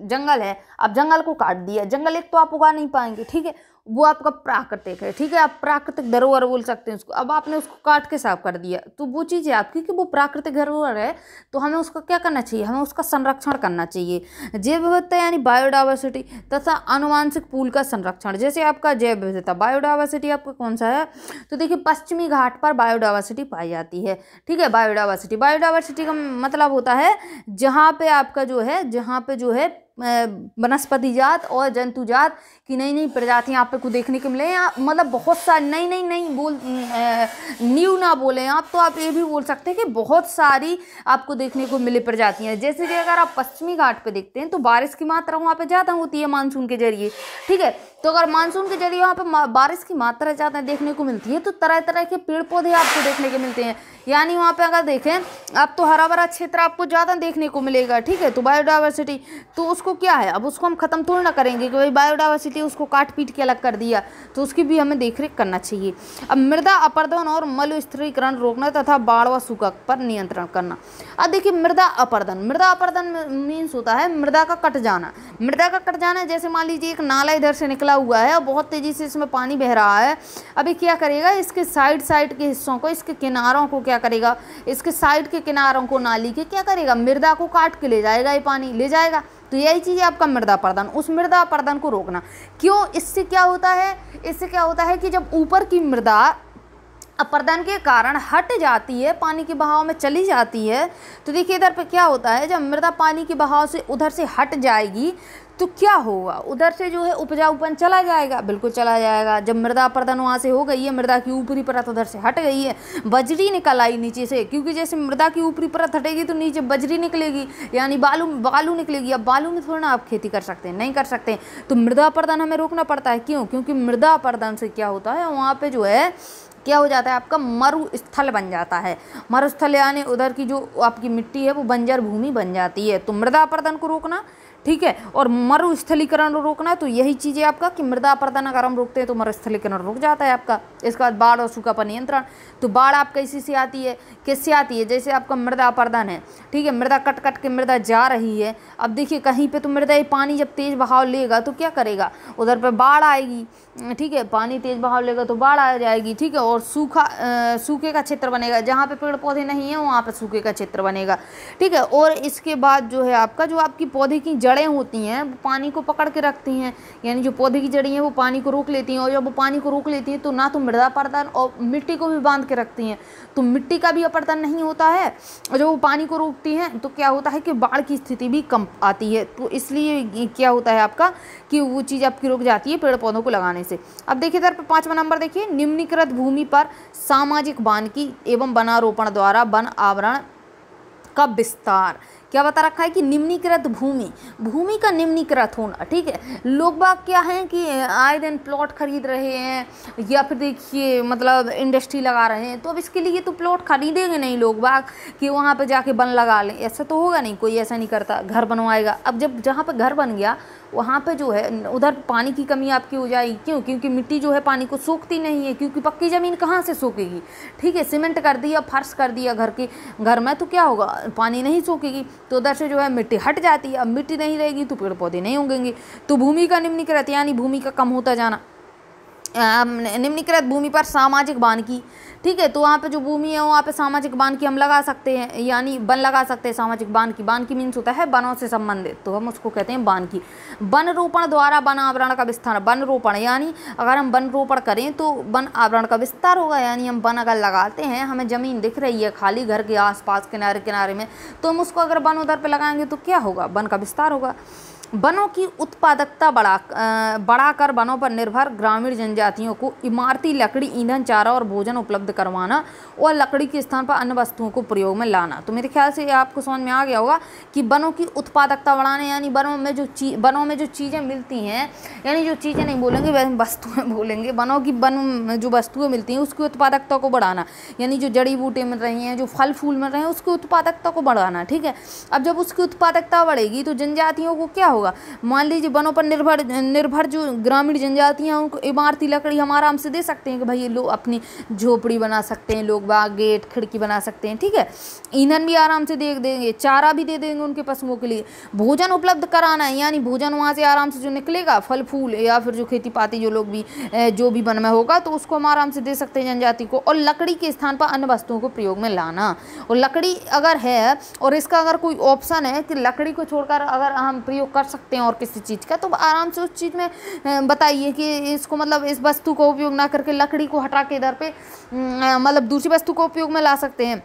जंगल है, आप जंगल को काट दिया, जंगल एक तो आप उगा नहीं पाएंगे। ठीक है, वो आपका प्राकृतिक है। ठीक है, आप प्राकृतिक धरोहर बोल सकते हैं उसको। अब आपने उसको काट के साफ कर दिया तो वो चीज़ है आपकी कि वो प्राकृतिक धरोहर है, तो हमें उसका क्या करना चाहिए, हमें उसका संरक्षण करना चाहिए। जैव विविधता यानी बायोडाइवर्सिटी तथा आनुवांशिक पूल का संरक्षण। जैसे आपका जैव विविधता, बायोडाइवर्सिटी आपका कौन सा है, तो देखिए पश्चिमी घाट पर बायोडाइवर्सिटी पाई जाती है। ठीक है, बायोडाइवर्सिटी का मतलब होता है जहाँ पे आपका जो है वनस्पति जात और जंतु जात की नई नई प्रजातियां आपको देखने को मिले। मतलब बहुत सारी न्यू ना बोले आप, तो आप ये भी बोल सकते हैं कि बहुत सारी आपको देखने को मिले प्रजातियां। जैसे कि अगर आप पश्चिमी घाट पे देखते हैं तो बारिश की मात्रा वहाँ पे ज़्यादा होती है मानसून के जरिए। ठीक है, तो अगर मानसून के जरिए वहाँ पे बारिश की मात्रा ज़्यादा देखने को मिलती है तो तरह तरह के पेड़ पौधे आपको देखने को मिलते हैं। यानी वहाँ पे अगर देखें आप तो हरा भरा क्षेत्र आपको ज़्यादा देखने को मिलेगा। ठीक है, तो बायोडाइवर्सिटी तो उसको क्या है, अब उसको हम खत्म थोड़ी ना करेंगे कि भाई बायोडाइवर्सिटी उसको काट पीट के अलग कर दिया, तो उसकी भी हमें देखरेख करना चाहिए। अब मृदा अपरदन और मलस्थिरीकरण रोकना तथा बाढ़ व सूखा पर नियंत्रण करना। अब देखिए मृदा अपरदन मीन्स होता है मृदा का कट जाना। जैसे मान लीजिए एक नाला इधर से निकला हुआ है और बहुत तेजी से इसमें पानी बह रहा है। अभी क्या करेगा, इसके साइड के हिस्सों को, इसके किनारों को क्या करेगा, इसके साइड के किनारों को नाली के क्या करेगा, मृदा को काट के ले जाएगा, ये पानी ले जाएगा। तो यही चीज़ है आपका मृदा अपरदन। उस मृदा अपरदन को रोकना क्यों, इससे क्या होता है कि जब ऊपर की मृदा अपरदन के कारण हट जाती है, पानी के बहाव में चली जाती है, तो देखिए इधर पे क्या होता है, जब मृदा पानी के बहाव से उधर से हट जाएगी तो क्या होगा, उधर से जो है उपजाऊपन चला जाएगा, बिल्कुल चला जाएगा। जब मृदा अपरदन वहाँ से हो गई है, मृदा की ऊपरी परत उधर से हट गई है, बजरी निकल आई नीचे से, क्योंकि जैसे मृदा की ऊपरी परत हटेगी तो नीचे बजरी निकलेगी यानी बालू निकलेगी। अब बालू में थोड़ा ना आप खेती कर सकते हैं, नहीं कर सकते, तो मृदा अपरदन हमें रोकना पड़ता है। क्यों, क्योंकि मृदा अपरदन से क्या होता है, वहाँ पे जो है क्या हो जाता है, आपका मरुस्थल बन जाता है। मरुस्थल यानी उधर की जो आपकी मिट्टी है वो बंजर भूमि बन जाती है। तो मृदा अपरदन को रोकना, ठीक है, और मरुस्थलीकरण रोकना। तो यही चीज़ है आपका कि मृदा अपरदन अगर हम रोकते हैं तो मरुस्थलीकरण रुक जाता है आपका। इसके बाद बाढ़ और सूखा पर नियंत्रण। तो बाढ़ आपका इसी से आती है, किससे आती है, जैसे आपका मृदा अपरदन है, ठीक है, मृदा कट के मृदा जा रही है। अब देखिए कहीं पे तो मृदा ये पानी जब तेज बहाव लेगा तो क्या करेगा, उधर पे बाढ़ आएगी। ठीक है, पानी तेज बहाव लेगा तो बाढ़ आ जाएगी। ठीक है, और सूखे का क्षेत्र बनेगा, जहाँ पे पेड़ पौधे नहीं है वहाँ पे सूखे का क्षेत्र बनेगा। ठीक है, और इसके बाद जो है आपका जो आपकी पौधे की जड़ें होती हैं वो पानी को पकड़ के रखती हैं, यानी जो पौधे की जड़ें हैं वो पानी को रोक लेती हैं, और जब वो पानी को रोक लेती हैं तो ना तो मृदा अपरदन और मिट्टी को भी बांध के रखती हैं, तो मिट्टी का भी अपरदन नहीं होता है। और जब वो पानी को रोकती हैं तो क्या होता है कि बाढ़ की स्थिति भी कम आती है। तो इसलिए क्या होता है आपका कि वो चीज़ आपकी रुक जाती है पेड़ पौधों को लगाने से। अब देखिए इधर पर 5वां नंबर देखिए, निम्नीकृत भूमि पर सामाजिक वानिकी एवं वनारोपण द्वारा वन आवरण का विस्तार। क्या बता रखा है कि निम्नीकृत भूमि, भूमि का निम्नीकृत होना, ठीक है। लोग बाग क्या हैं कि आए दिन प्लॉट खरीद रहे हैं या फिर देखिए मतलब इंडस्ट्री लगा रहे हैं, तो अब इसके लिए तो प्लॉट खरीदेंगे नहीं लोग बाग कि वहाँ पे जाके वन लगा लें, ऐसा तो होगा नहीं, कोई ऐसा नहीं करता, घर बनवाएगा। अब जब जहाँ पर घर बन गया वहाँ पे जो है उधर पानी की कमी आपकी हो जाएगी, क्यों? क्योंकि मिट्टी जो है पानी को सोखती नहीं है, क्योंकि पक्की ज़मीन कहाँ से सोखेगी, ठीक है। सीमेंट कर दिया, फर्श कर दिया घर में, तो क्या होगा, पानी नहीं सोखेगी, तो उधर से जो है मिट्टी हट जाती है। अब मिट्टी नहीं रहेगी तो पेड़ पौधे नहीं उगेंगे। तो भूमि का निम्नीकृत यानी भूमि का कम होता जाना, निम्नीकृत भूमि पर सामाजिक वानिकी, ठीक है। तो वहाँ पे जो भूमि है वहाँ पे सामाजिक वानिकी हम लगा सकते हैं, यानी वन लगा सकते हैं। सामाजिक वानिकी, वानिकी मीन्स होता है वनों से संबंधित, तो हम उसको कहते हैं वानिकी। वन रोपण द्वारा वन आवरण का विस्तार, वन रोपण यानी अगर हम वन रोपण करें तो वन आवरण का विस्तार होगा, यानी हम वन अगर लगाते हैं, हमें ज़मीन दिख रही है खाली घर के आसपास किनारे किनारे में, तो हम उसको अगर वन उधर पे लगाएंगे तो क्या होगा, वन का विस्तार होगा। वनों की उत्पादकता बढ़ाकर वनों पर निर्भर ग्रामीण जनजातियों को इमारती लकड़ी, ईंधन, चारा और भोजन उपलब्ध करवाना और लकड़ी के स्थान पर अन्य वस्तुओं को प्रयोग में लाना। तो मेरे ख्याल से आपको समझ में आ गया होगा कि वनों की उत्पादकता बढ़ाने, यानी वनों में जो चीज़ें मिलती हैं, यानी जो चीज़ें नहीं बोलेंगे वह वस्तुएं बोलेंगे, वन में जो वस्तुएं मिलती हैं उसकी उत्पादकता को बढ़ाना, यानी जो जड़ी बूटी मिल रही हैं, जो फल फूल मिल रहे हैं, उसकी उत्पादकता को बढ़ाना, ठीक है। अब जब उसकी उत्पादकता बढ़ेगी तो जनजातियों को क्या होगा, मान लीजिए वनों पर निर्भर जो ग्रामीण जनजातियां, उनको इमारती लकड़ी हम आराम से दे सकते हैं कि भाई लोग अपनी झोपड़ी बना सकते हैं, लोग बाग गेट खिड़की बना सकते हैं, ठीक है। ईंधन भी आराम से दे देंगे, चारा भी दे देंगे उनके पशुओं के लिए, भोजन उपलब्ध कराना है, यानी भोजन वहाँ से आराम से जो निकलेगा फल फूल या फिर जो खेती पाती जो लोग भी जो भी वन में होगा तो उसको हम आराम से दे सकते हैं जनजाति को, और लकड़ी के स्थान पर अन्य वस्तुओं को प्रयोग में लाना। और लकड़ी अगर है और इसका अगर कोई ऑप्शन है कि लकड़ी को छोड़कर अगर हम प्रयोग कर सकते हैं और किसी चीज़ का, तो आराम से उस चीज़ में बताइए कि इसको मतलब इस वस्तु को उपयोग ना करके लकड़ी को हटा के इधर पे मतलब दूसरी वस्तु को उपयोग में ला सकते हैं।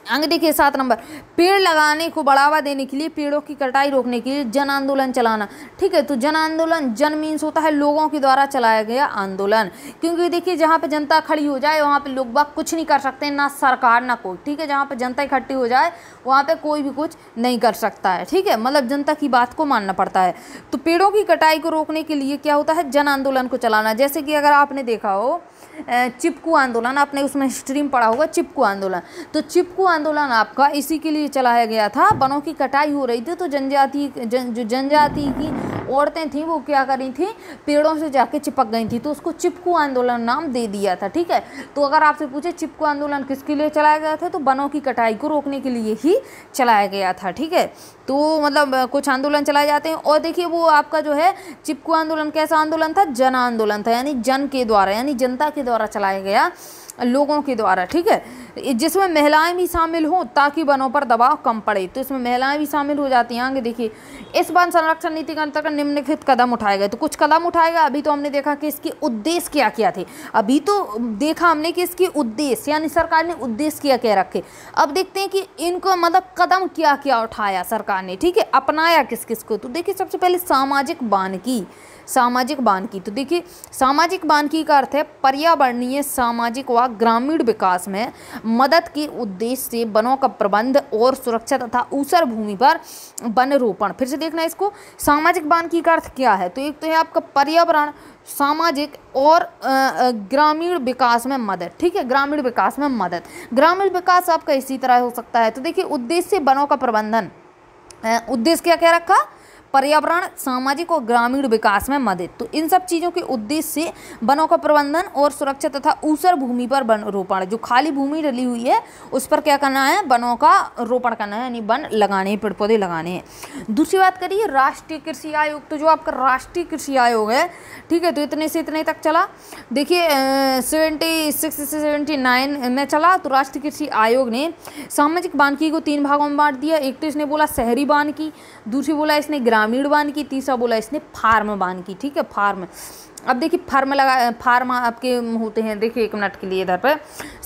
आगे देखिए 7 नंबर, पेड़ लगाने को बढ़ावा देने के लिए, पेड़ों की कटाई रोकने के लिए जन आंदोलन चलाना, ठीक है। तो जन आंदोलन, जन मीन्स होता है लोगों के द्वारा चलाया गया आंदोलन, क्योंकि देखिए जहाँ पे जनता खड़ी हो जाए वहाँ पे लोग बाग कुछ नहीं कर सकते, ना सरकार ना कोई, ठीक है। जहाँ पे जनता इकट्ठी हो जाए वहाँ पे कोई भी कुछ नहीं कर सकता है, ठीक है, मतलब जनता की बात को मानना पड़ता है। तो पेड़ों की कटाई को रोकने के लिए क्या होता है, जन आंदोलन को चलाना। जैसे कि अगर आपने देखा हो चिपकू आंदोलन, आपने उसमें हिस्ट्री में पढ़ा होगा चिपकू आंदोलन, तो चिपकू आंदोलन आपका इसी के लिए चलाया गया था। वनों की कटाई हो रही थी तो जो जनजाति की औरतें थीं वो क्या कर रही थी, पेड़ों से जाके चिपक गई थी, तो उसको चिपकू आंदोलन नाम दे दिया था, ठीक है। तो अगर आपसे पूछे चिपकू आंदोलन किसके लिए चलाया गया था, तो वनों की कटाई को रोकने के लिए ही चलाया गया था, ठीक है। तो मतलब कुछ आंदोलन चलाए जाते हैं। और देखिए वो आपका जो है चिपकू आंदोलन कैसा आंदोलन था, जन आंदोलन था, यानी जन के द्वारा, यानी जनता के द्वारा चलाया गया, लोगों के द्वारा, ठीक है, जिसमें महिलाएं भी शामिल हों ताकि वनों पर दबाव कम पड़े। तो इसमें महिलाएं भी शामिल हो जाती हैं। आगे देखिए, इस वन संरक्षण नीति के अंतर्गत निम्नलिखित कदम उठाए गए। तो कुछ कदम उठाएगा, अभी तो हमने देखा कि इसके उद्देश्य क्या क्या थे, अभी तो देखा हमने कि इसके उद्देश्य यानी सरकार ने उद्देश्य क्या क्या रखे। अब देखते हैं कि इनको मतलब कदम क्या क्या उठाया सरकार ने, ठीक है, अपनाया किस किस को। तो देखिए सबसे पहले सामाजिक वानिकी, सामाजिक वानिकी। तो देखिए सामाजिक वानिकी का अर्थ है पर्यावरणीय, सामाजिक व ग्रामीण विकास में मदद के उद्देश्य से वनों का प्रबंध और सुरक्षा तथा ऊसर भूमि पर वन रोपण। फिर से देखना इसको, सामाजिक वानिकी का अर्थ क्या है, तो एक तो है आपका पर्यावरण, सामाजिक और ग्रामीण विकास में मदद, ठीक है, ग्रामीण विकास में मदद। ग्रामीण विकास आपका इसी तरह हो सकता है। तो देखिए उद्देश्य से वनों का प्रबंधन, उद्देश्य क्या क्या रखा, पर्यावरण, सामाजिक और ग्रामीण विकास में मदद। तो इन सब चीज़ों के उद्देश्य से वनों का प्रबंधन और सुरक्षा तथा ऊसर भूमि पर वन रोपण, जो खाली भूमि डली हुई है उस पर क्या करना है, वनों का रोपण करना है, यानी वन लगाने हैं, पेड़ पौधे लगाने हैं। दूसरी बात करिए राष्ट्रीय कृषि आयोग। तो जो आपका राष्ट्रीय कृषि आयोग है, ठीक है, तो इतने से इतने तक चला। देखिए 76 से 79 में चला। तो राष्ट्रीय कृषि आयोग ने सामाजिक वानिकी को 3 भागों में बांट दिया। एक तो इसने बोला शहरी वानिकी, दूसरी बोला इसने ग्रामीण वानिकी, तीसरा बोला इसने फार्म वानिकी, ठीक है, फार्म। अब देखिए फार्म आपके होते हैं, देखिए 1 मिनट के लिए इधर पर,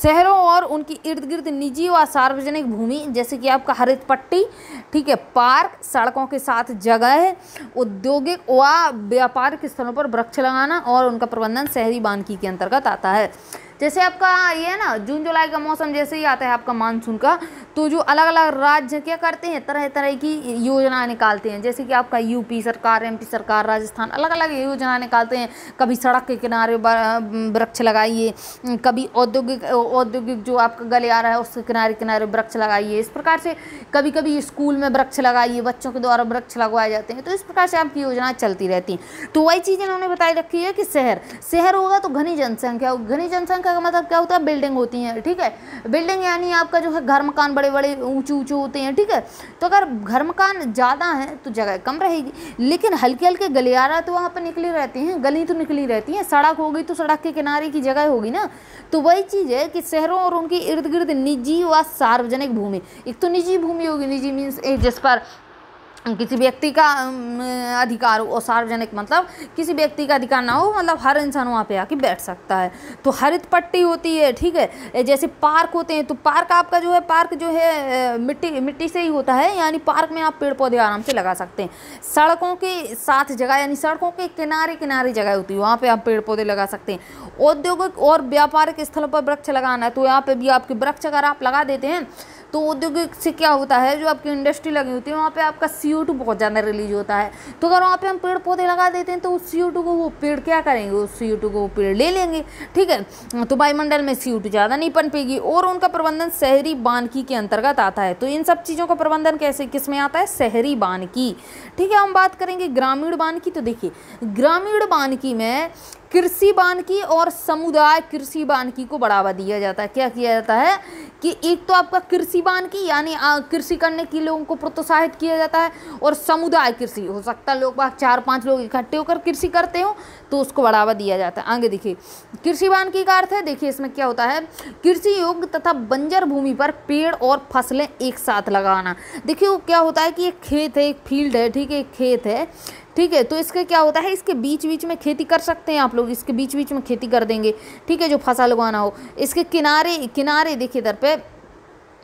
शहरों और उनकी इर्द गिर्द निजी व सार्वजनिक भूमि जैसे कि आपका हरित पट्टी, ठीक है, पार्क, सड़कों के साथ जगह, औद्योगिक व व्यापारिक स्थलों पर वृक्ष लगाना और उनका प्रबंधन शहरी वानिकी के अंतर्गत आता है। जैसे आपका ये है ना, जून जुलाई का मौसम जैसे ही आता है आपका मानसून का, तो जो अलग अलग राज्य क्या करते हैं, तरह तरह की योजना निकालते हैं, जैसे कि आपका यूपी सरकार, एमपी सरकार, राजस्थान अलग अलग योजना निकालते हैं। कभी सड़क के किनारे वृक्ष लगाइए, कभी औद्योगिक जो आपका गलियारा है उसके किनारे किनारे वृक्ष लगाइए, इस प्रकार से कभी कभी स्कूल में वृक्ष लगाइए, बच्चों के द्वारा वृक्ष लगवाए जाते हैं। तो इस प्रकार से आपकी योजना चलती रहती हैं। तो वही चीज़ इन्होंने बताई रखी है कि शहर होगा तो घनी जनसंख्या होगी। घनी जनसंख्या का मतलब क्या होता है, बिल्डिंग होती हैं, ठीक है। बिल्डिंग यानी आपका जो है घर मकान बड़े बड़े ऊंचे ऊंचे होते हैं, ठीक है। तो अगर घर मकान ज़्यादा है तो जगह कम रहेगी, लेकिन हल्के हल्के गलियारा तो वहाँ पर निकली रहती हैं, गली तो निकली रहती हैं। सड़क होगी तो सड़क के किनारे की जगह होगी ना। तो वही चीज़ है कि शहरों और उनके इर्द गिर्द निजी व सार्वजनिक भूमि, एक तो निजी भूमि होगी, निजी मीन्स जिस पर किसी व्यक्ति का अधिकार हो, और सार्वजनिक मतलब किसी व्यक्ति का अधिकार ना हो, मतलब हर इंसान वहाँ पे आके बैठ सकता है। तो हरित पट्टी होती है, ठीक है। जैसे पार्क होते हैं, तो पार्क आपका जो है, पार्क जो है मिट्टी से ही होता है, यानी पार्क में आप पेड़ पौधे आराम से लगा सकते हैं। सड़कों के साथ जगह यानी सड़कों के किनारे किनारे जगह होती है, वहाँ पर आप पेड़ पौधे लगा सकते हैं। औद्योगिक और व्यापारिक स्थलों पर वृक्ष लगाना है, तो यहाँ पर भी आपके वृक्ष अगर आप लगा देते हैं तो औद्योगिक से क्या होता है, जो आपकी इंडस्ट्री लगी होती है वहाँ पे आपका CO2 बहुत ज़्यादा रिलीज होता है। तो अगर वहाँ पे हम पेड़ पौधे लगा देते हैं तो उस CO2 को वो पेड़ क्या करेंगे, उस CO2 को वो पेड़ ले लेंगे, ठीक है। तो वायुमंडल में CO2 ज़्यादा नहीं पनपेगी। और उनका प्रबंधन शहरी वानिकी के अंतर्गत आता है। तो इन सब चीज़ों का प्रबंधन कैसे किस में आता है, शहरी वानिकी, ठीक है। हम बात करेंगे ग्रामीण वानिकी। तो देखिए ग्रामीण वानिकी में कृषि वानिकी और समुदाय कृषि वानिकी को बढ़ावा दिया जाता है। क्या किया जाता है कि एक तो आपका कृषि वानिकी यानी कृषि करने के लोगों को प्रोत्साहित किया जाता है, और समुदाय कृषि हो सकता है लोग बाग 4-5 लोग इकट्ठे होकर कृषि करते हो तो उसको बढ़ावा दिया जाता है। आगे देखिए कृषि वानिकी का अर्थ है, देखिए इसमें क्या होता है, कृषि योग्य तथा बंजर भूमि पर पेड़ और फसलें एक साथ लगाना। देखिए वो क्या होता है कि एक खेत है, एक फील्ड है, ठीक है, एक खेत है, ठीक है। तो इसके क्या होता है, इसके बीच बीच में खेती कर सकते हैं आप लोग, इसके बीच बीच में खेती कर देंगे, ठीक है, जो फसल उगाना हो। इसके किनारे किनारे देखिए इधर पे,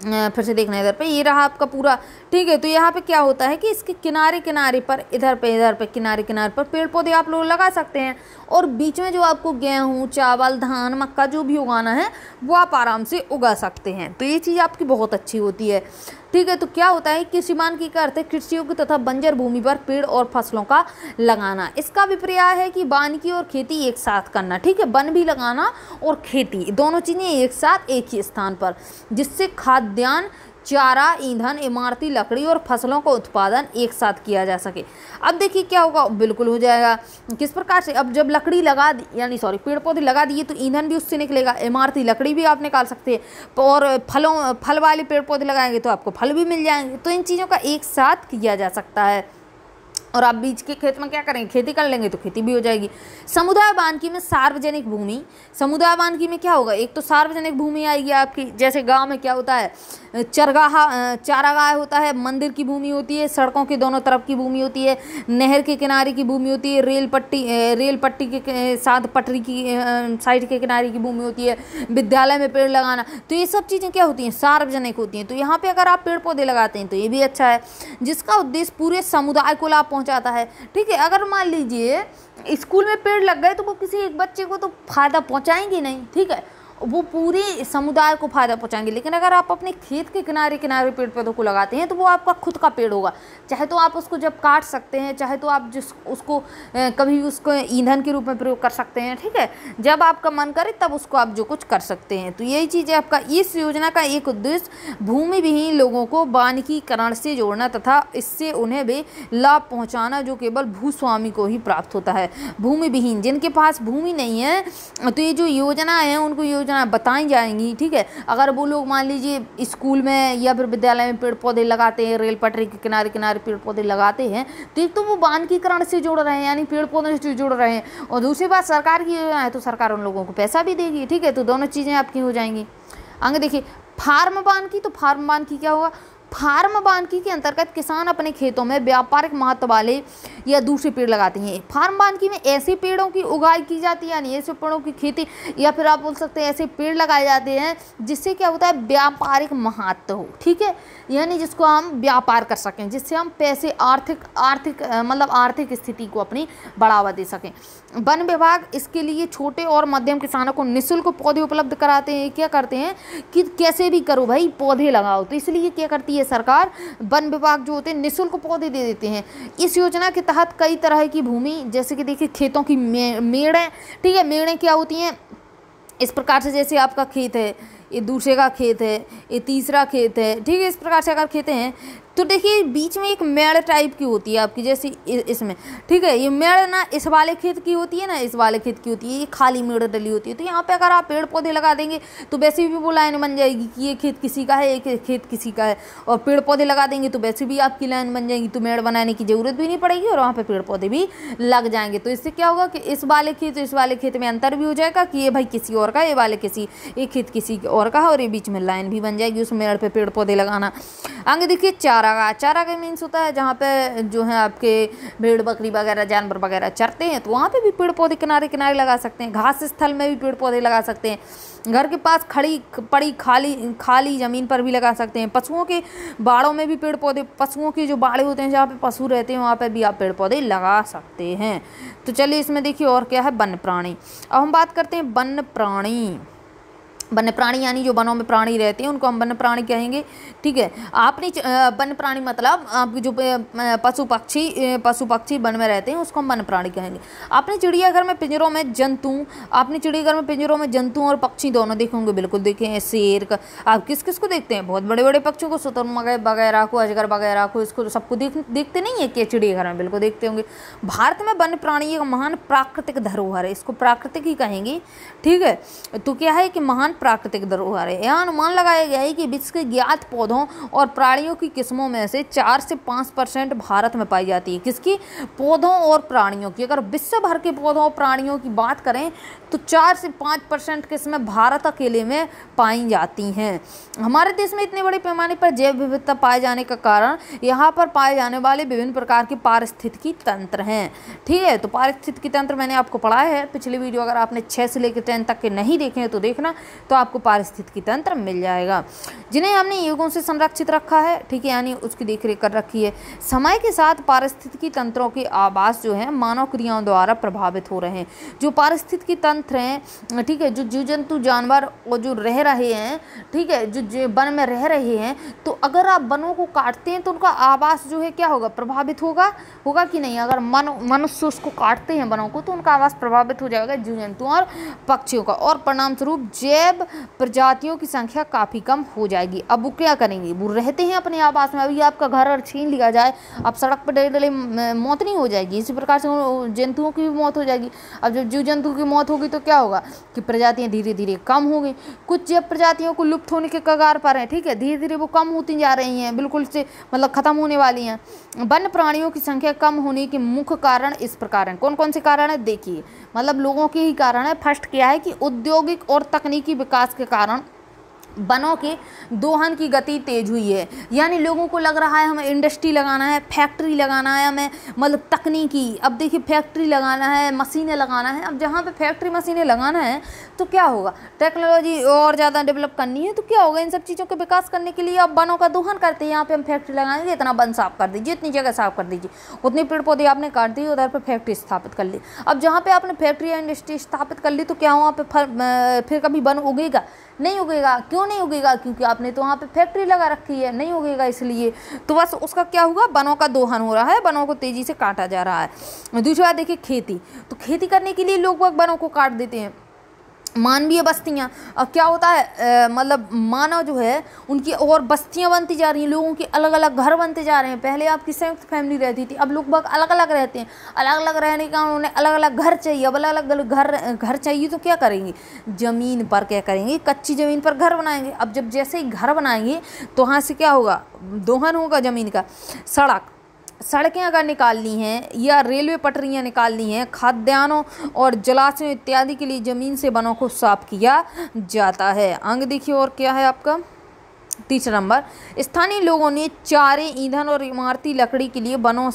फिर से देखना इधर पे, ये रहा आपका पूरा, ठीक है। तो यहाँ पे क्या होता है कि इसके किनारे किनारे पर इधर पे किनारे किनारे पर पेड़ पौधे आप लोग लगा सकते हैं, और बीच में जो आपको गेहूँ, चावल, धान, मक्का जो भी उगाना है वो आप आराम से उगा सकते हैं। तो ये चीज़ आपकी बहुत अच्छी होती है, ठीक है। तो क्या होता है, कृषि वानिकी का अर्थ है कृषि योग्य तथा बंजर भूमि पर पेड़ और फसलों का लगाना। इसका विपर्याय है कि वानिकी और खेती एक साथ करना, ठीक है। वन भी लगाना और खेती दोनों चीज़ें एक साथ एक ही स्थान पर, जिससे खाद्यान्न, चारा, ईंधन, इमारती लकड़ी और फसलों का उत्पादन एक साथ किया जा सके। अब देखिए क्या होगा, बिल्कुल हो जाएगा। किस प्रकार से, अब जब लकड़ी लगा दी यानी सॉरी पेड़ पौधे लगा दिए तो ईंधन भी उससे निकलेगा, इमारती लकड़ी भी आप निकाल सकते हैं, और फल वाले पेड़ पौधे लगाएंगे तो आपको फल भी मिल जाएंगे। तो इन चीज़ों का एक साथ किया जा सकता है। और आप बीच के खेत में क्या करेंगे, खेती कर लेंगे तो खेती भी हो जाएगी। समुदाय वानिकी में सार्वजनिक भूमि, समुदाय वानिकी में क्या होगा, एक तो सार्वजनिक भूमि आएगी आपकी, जैसे गांव में क्या होता है, चारागाह होता है, मंदिर की भूमि होती है, सड़कों के दोनों तरफ की भूमि होती है, नहर के किनारे की भूमि होती है, रेल पट्टी के साथ पटरी की साइड के किनारे की भूमि होती है, विद्यालय में पेड़ लगाना। तो ये सब चीज़ें क्या होती हैं, सार्वजनिक होती हैं। तो यहाँ पे अगर आप पेड़ पौधे लगाते हैं तो ये भी अच्छा है, जिसका उद्देश्य पूरे समुदाय को लाभ पहुँचाता है, ठीक है। अगर मान लीजिए स्कूल में पेड़ लग गए तो वो किसी एक बच्चे को तो फायदा पहुँचाएंगे नहीं, ठीक है, वो पूरे समुदाय को फायदा पहुंचाएंगे। लेकिन अगर आप अपने खेत के किनारे किनारे पेड़ पौधों को लगाते हैं तो वो आपका खुद का पेड़ होगा, चाहे तो आप उसको जब काट सकते हैं, चाहे तो आप उसको कभी उसको ईंधन के रूप में प्रयोग कर सकते हैं, ठीक है। जब आपका मन करे तब उसको आप जो कुछ कर सकते हैं। तो यही चीज़ है आपका इस योजना का एक उद्देश्य, भूमि विहीन लोगों को वानिकीकरण से जोड़ना तथा इससे उन्हें भी लाभ पहुँचाना जो केवल भूस्वामी को ही प्राप्त होता है। भूमि विहीन, जिनके पास भूमि नहीं है, तो ये जो योजना है उनको योजना बताई जाएंगी, ठीक है। अगर वो लोग मान लीजिए स्कूल में या फिर विद्यालय में पेड़ पौधे लगाते हैं, रेल पटरी के किनारे किनारे पेड़ पौधे लगाते हैं, तो एक तो वो वानिकीकरण से जुड़ रहे हैं यानी पेड़ पौधों से जुड़ रहे हैं, और दूसरी बात सरकार की योजना है तो सरकार उन लोगों को पैसा भी देगी, ठीक है। तो दोनों चीज़ें आपकी हो जाएंगी। आगे देखिए फार्म वानिकी। तो फार्म वानिकी क्या होगा, फार्म वानिकी के अंतर्गत किसान अपने खेतों में व्यापारिक महत्व वाले या दूसरे पेड़ लगाते हैं। फार्म वानिकी में ऐसे पेड़ों की उगाई की जाती है, यानी ऐसे पेड़ों की खेती, या फिर आप बोल सकते हैं ऐसे पेड़ लगाए जाते हैं जिससे क्या होता है, व्यापारिक महत्व हो, ठीक है, यानी जिसको हम व्यापार कर सकें, जिससे हम पैसे आर्थिक स्थिति को अपनी बढ़ावा दे सकें। वन विभाग इसके लिए छोटे और मध्यम किसानों को निःशुल्क पौधे उपलब्ध कराते हैं। क्या करते हैं कि कैसे भी करो भाई पौधे लगाओ, तो इसलिए क्या करती है सरकार, वन विभाग जो होते हैं निःशुल्क पौधे दे देते हैं। इस योजना के तहत कई तरह की भूमि, जैसे कि देखिए खेतों की मेड़ें, ठीक है, मेड़ें क्या होती हैं, इस प्रकार से जैसे आपका खेत है, ये दूसरे का खेत है, ये तीसरा खेत है, ठीक है, इस प्रकार से अगर खेत हैं तो देखिए बीच में एक मेड़ टाइप की होती है आपकी, जैसे इसमें, ठीक है, ये मेड़ ना इस वाले खेत की होती है ना इस वाले खेत की होती है, ये खाली मेड़ डली होती है। तो यहाँ पे अगर आप पेड़ पौधे लगा देंगे तो वैसे भी वो लाइन बन जाएगी कि ये खेत किसी का है, ये खेत किसी का है, और पेड़ पौधे लगा देंगे तो वैसे भी आपकी लाइन बन जाएगी, तो मेड़ बनाने की ज़रूरत भी नहीं पड़ेगी और वहाँ पर पेड़ पौधे भी लग जाएंगे। तो इससे क्या होगा कि इस वाले खेत में अंतर भी हो जाएगा कि ये भाई किसी और का, ये खेत किसी और का है, और ये बीच में लाइन भी बन जाएगी उस मेड़ पे पेड़ पौधे लगाना। आगे देखिए चारागाह मीन्स होता है जहाँ पे जो है आपके भेड़ बकरी वगैरह जानवर वगैरह चरते हैं, तो वहाँ पे भी पेड़ पौधे किनारे किनारे लगा सकते हैं। घास स्थल में भी पेड़ पौधे लगा सकते हैं। घर के पास पड़ी खाली ज़मीन पर भी लगा सकते हैं। पशुओं के बाड़ों में भी पेड़ पौधे, पशुओं के जो बाड़े होते हैं जहाँ पे पशु रहते हैं वहाँ पे भी आप पेड़ पौधे लगा सकते हैं। तो चलिए इसमें देखिए और क्या है, वन्य प्राणी। अब हम बात करते हैं वन्य प्राणी। वन्य प्राणी यानी जो वनों में प्राणी रहते हैं उनको हम वन्य प्राणी कहेंगे, ठीक है। आपने वन्य प्राणी मतलब आपके जो पशु पक्षी वन में रहते हैं उसको हम वन्य प्राणी कहेंगे। आपने चिड़ियाघर में पिंजरों में जंतु और पक्षी दोनों देखे होंगे, बिल्कुल देखे हैं। शेर का आप किस किस को देखते हैं, बहुत बड़े बड़े पक्षियों को, शुतुरमुर्ग वगैरह को, अजगर वगैरह को, इसको सबको देखते नहीं है कि चिड़ियाघर में, बिल्कुल देखते होंगे। भारत में वन्य प्राणी एक महान प्राकृतिक धरोहर है, इसको प्राकृतिक ही कहेंगे, ठीक है। तो क्या है कि महान प्राकृतिक धरोहर है। यह अनुमान लगाया गया है कि विश्व के ज्ञात पौधों और प्राणियों की किस्मों में से 4 से 5% भारत में पाई जाती है। किसकी, पौधों और प्राणियों की। अगर विश्व भर के पौधों और प्राणियों की बात करें तो 4 से 5% किस्में भारत अकेले में पाई जाती हैं। हमारे देश में इतने बड़े पैमाने पर जैव विविधता पाए जाने का कारण यहाँ पर पाए जाने वाले विभिन्न प्रकार के पारिस्थितिकी तंत्र हैं, ठीक है। तो पारिस्थितिकी तंत्र मैंने आपको पढ़ाया है पिछली वीडियो, अगर आपने 6 से लेकर 10 तक के नहीं देखे हैं तो देखना, तो आपको पारिस्थितिकी तंत्र मिल जाएगा, जिन्हें हमने युगों से संरक्षित रखा है, ठीक है, यानी उसकी देखरेख कर रखी है। समय के साथ पारिस्थितिकी तंत्रों के आवास जो है मानव क्रियाओं द्वारा प्रभावित हो रहे हैं। जो पारिस्थितिकी तंत्र हैं, ठीक है, जो जीव जंतु जानवर और जो रह रहे हैं, ठीक है, जो वन में रह रहे हैं, तो अगर आप वनों को काटते हैं तो उनका आवास जो है क्या होगा, प्रभावित होगा कि नहीं। अगर मनुष्य उसको काटते हैं वनों को तो उनका आवास प्रभावित हो जाएगा, जीव जंतु और पक्षियों का, और परिणाम स्वरूप जैव प्रजातियों की संख्या काफ़ी कम हो जाएगी। अब वो क्या करेंगे, वो रहते हैं अपने आवास में। अभी आपका घर और छीन लिया जाए, अब सड़क पर डले मौत नहीं हो जाएगी, इसी प्रकार से जंतुओं की भी मौत हो जाएगी। अब जब जीव जंतु की मौत होगी तो क्या होगा कि प्रजातियां धीरे धीरे कम होंगी। कुछ जैव प्रजातियों को लुप्त होने के कगार पर हैं, ठीक है, धीरे धीरे वो कम होती जा रही हैं, बिल्कुल से मतलब खत्म होने वाली हैं। वन्य प्राणियों की संख्या कम होने के मुख्य कारण इस प्रकार हैं। कौन कौन से कारण है, देखिए, मतलब लोगों के ही कारण है। फर्स्ट क्या है कि औद्योगिक और तकनीकी विकास के कारण वनों के दोहन की गति तेज हुई है। यानी लोगों को लग रहा है हमें इंडस्ट्री लगाना है, फैक्ट्री लगाना है, हमें मतलब तकनीकी, अब देखिए फैक्ट्री लगाना है, मशीनें लगाना है। अब जहाँ पे फैक्ट्री मशीनें लगाना है तो क्या होगा, टेक्नोलॉजी और ज़्यादा डेवलप करनी है, तो क्या होगा, इन सब चीज़ों के विकास करने के लिए अब वनों का दोहन करते हैं। यहाँ पे हम फैक्ट्री लगाएंगे, इतना वन साफ कर दीजिए, इतनी जगह साफ कर दीजिए, उतने पेड़ पौधे आपने काट दिए, उधर पर फैक्ट्री स्थापित कर ली। अब जहाँ पे आपने फैक्ट्री या इंडस्ट्री स्थापित कर ली तो क्या वहाँ पे फिर कभी वन उगेगा, नहीं उगेगा। क्यों नहीं उगेगा, क्योंकि आपने तो वहाँ पे फैक्ट्री लगा रखी है, नहीं उगेगा इसलिए। तो बस उसका क्या होगा, वनों का दोहन हो रहा है, वनों को तेज़ी से काटा जा रहा है। दूसरी बात देखिए खेती, तो खेती करने के लिए लोग वनों को काट देते हैं। मानवीय बस्तियाँ, अब क्या होता है, मतलब मानव जो है उनकी और बस्तियाँ बनती जा रही हैं, लोगों के अलग अलग घर बनते जा रहे हैं। पहले आपकी संयुक्त फैमिली रहती थी, अब लोग अलग अलग रहते हैं। अलग अलग रहने का उन्हें अलग अलग घर चाहिए, अब अलग अलग घर चाहिए, तो क्या करेंगे, ज़मीन पर क्या करेंगे, कच्ची ज़मीन पर घर बनाएंगे। अब जब जैसे ही घर बनाएंगे तो वहाँ से क्या होगा, दोहन होगा ज़मीन का। सड़कें अगर निकालनी हैं या रेलवे पटरियां निकालनी हैं, खाद्यान्नों और जलाशयों इत्यादि के लिए ज़मीन से वनों को साफ किया जाता है। अंग देखिए और क्या है आपका, तीसरा नंबर, स्थानीय लोगों ने चारे, ईंधन और इमारती लकड़ी के लिए वनों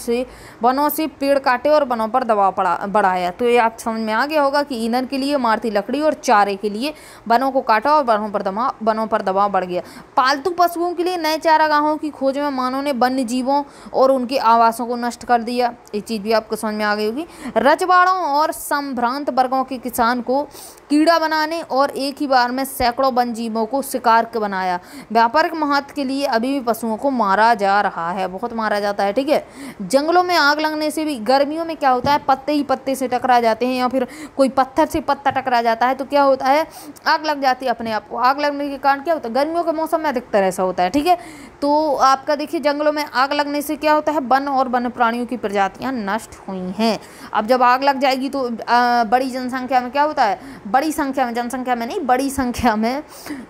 से पेड़ काटे और वनों पर दबाव बढ़ाया। तो ये आप समझ में आ गया होगा कि ईंधन के लिए इमारती लकड़ी और चारे के लिए वनों को काटा और वनों पर दबाव बढ़ गया। पालतू पशुओं के लिए नए चारागाहों की खोज में मानव ने वन्य जीवों और उनके आवासों को नष्ट कर दिया। ये चीज़ भी आपको समझ में आ गई होगी। रजवाड़ों और संभ्रांत वर्गों के किसान को कीड़ा बनाने और एक ही बार में सैकड़ों वन जीवों को शिकार बनाया। व्यापारिक महत्व के लिए अभी भी पशुओं को मारा जा रहा है, बहुत मारा जाता है, ठीक है। जंगलों में आग लगने से भी, गर्मियों में क्या होता है, पत्ते ही पत्ते से टकरा जाते हैं या फिर कोई पत्थर से पत्ता टकरा जाता है तो क्या होता है, आग लग जाती है अपने आप को। आग लगने के कारण क्या होता है, गर्मियों के मौसम में अधिकतर ऐसा होता है, ठीक है। तो आपका देखिए जंगलों में आग लगने से क्या होता है, वन और वन्य प्राणियों की प्रजातियां नष्ट हुई हैं। अब जब आग लग जाएगी तो बड़ी जनसंख्या में क्या होता है, बड़ी संख्या में, जनसंख्या में नहीं, बड़ी संख्या में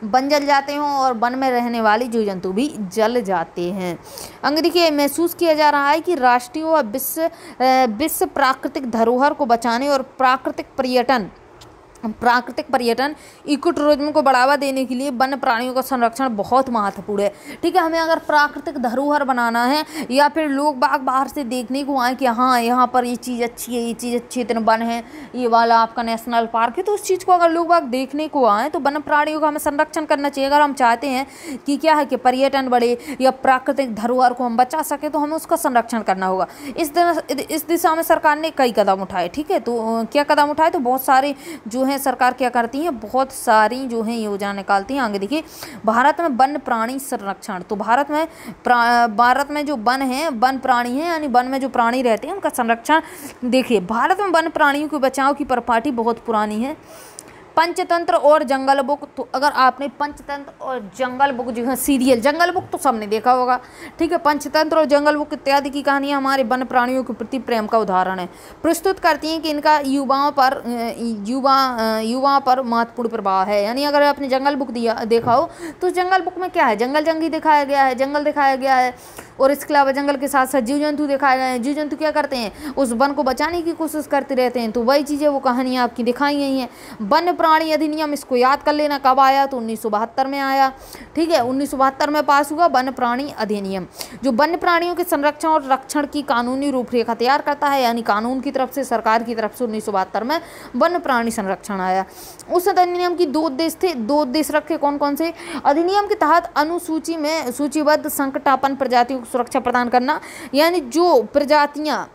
वन जल जाते हैं और वन में रहने वाले जीव जंतु भी जल जाते हैं। अंग देखिए महसूस किया जा रहा है कि राष्ट्रीय व विश्व प्राकृतिक धरोहर को बचाने और प्राकृतिक पर्यटन इको टूरिज्म को बढ़ावा देने के लिए वन्य प्राणियों का संरक्षण बहुत महत्वपूर्ण है, ठीक है। हमें अगर प्राकृतिक धरोहर बनाना है या फिर लोग बाहर से देखने को आए कि हाँ यहाँ पर ये चीज़ अच्छी है, ये चीज़ अच्छी, इतने वन है, ये वाला आपका नेशनल पार्क है, तो उस चीज़ को अगर लोग देखने को आए तो वन्य प्राणियों का हमें संरक्षण करना चाहिए। अगर हम चाहते हैं कि क्या है कि पर्यटन बढ़े या प्राकृतिक धरोहर को हम बचा सके तो हमें उसका संरक्षण करना होगा। इस दिशा में सरकार ने कई कदम उठाए, ठीक है। तो क्या कदम उठाए, तो बहुत सारे जो सरकार क्या करती है, बहुत सारी जो है योजना निकालती है। आगे देखिए भारत में वन्य प्राणी संरक्षण। तो भारत में जो वन प्राणी है, यानी वन में जो प्राणी रहते हैं उनका संरक्षण। देखिए भारत में वन्य प्राणियों के बचाव की परिपाटी बहुत पुरानी है। पंचतंत्र और जंगल बुक, तो अगर आपने पंचतंत्र और जंगल बुक जो है सीरियल, जंगल बुक तो सबने देखा होगा, ठीक है। पंचतंत्र और जंगल बुक इत्यादि की कहानियाँ हमारे वन्य प्राणियों के प्रति प्रेम का उदाहरण है, प्रस्तुत करती हैं कि इनका युवाओं पर महत्वपूर्ण प्रभाव है। यानी अगर आपने जंगल बुक देखा हो तो जंगल बुक में क्या है, जंगल जंगी दिखाया गया है, जंगल दिखाया गया है और इसके अलावा जंगल के साथ साथ जीव जंतु दिखाए गए हैं। जीव जंतु क्या करते हैं, उस वन को बचाने की कोशिश करते रहते हैं। तो वही चीज़ें, वो कहानियाँ आपकी दिखाई गई हैं। वन्य प्राणी अधिनियम, इसको याद कर लेना, कब आया, तो 1972 में आया, ठीक है। 1972 में पास हुआ वन्य प्राणी अधिनियम, जो वन्य प्राणियों के संरक्षण और रक्षण की कानूनी रूपरेखा तैयार करता है। यानी कानून की तरफ से, सरकार की तरफ से 1972 में वन्य प्राणी संरक्षण आया। उस अधिनियम की दो उद्देश्य रखे, कौन कौन से। अधिनियम के तहत अनुसूची में सूचीबद्ध संकटापन्न प्रजातियों को सुरक्षा प्रदान करना, यानी जो प्रजातियां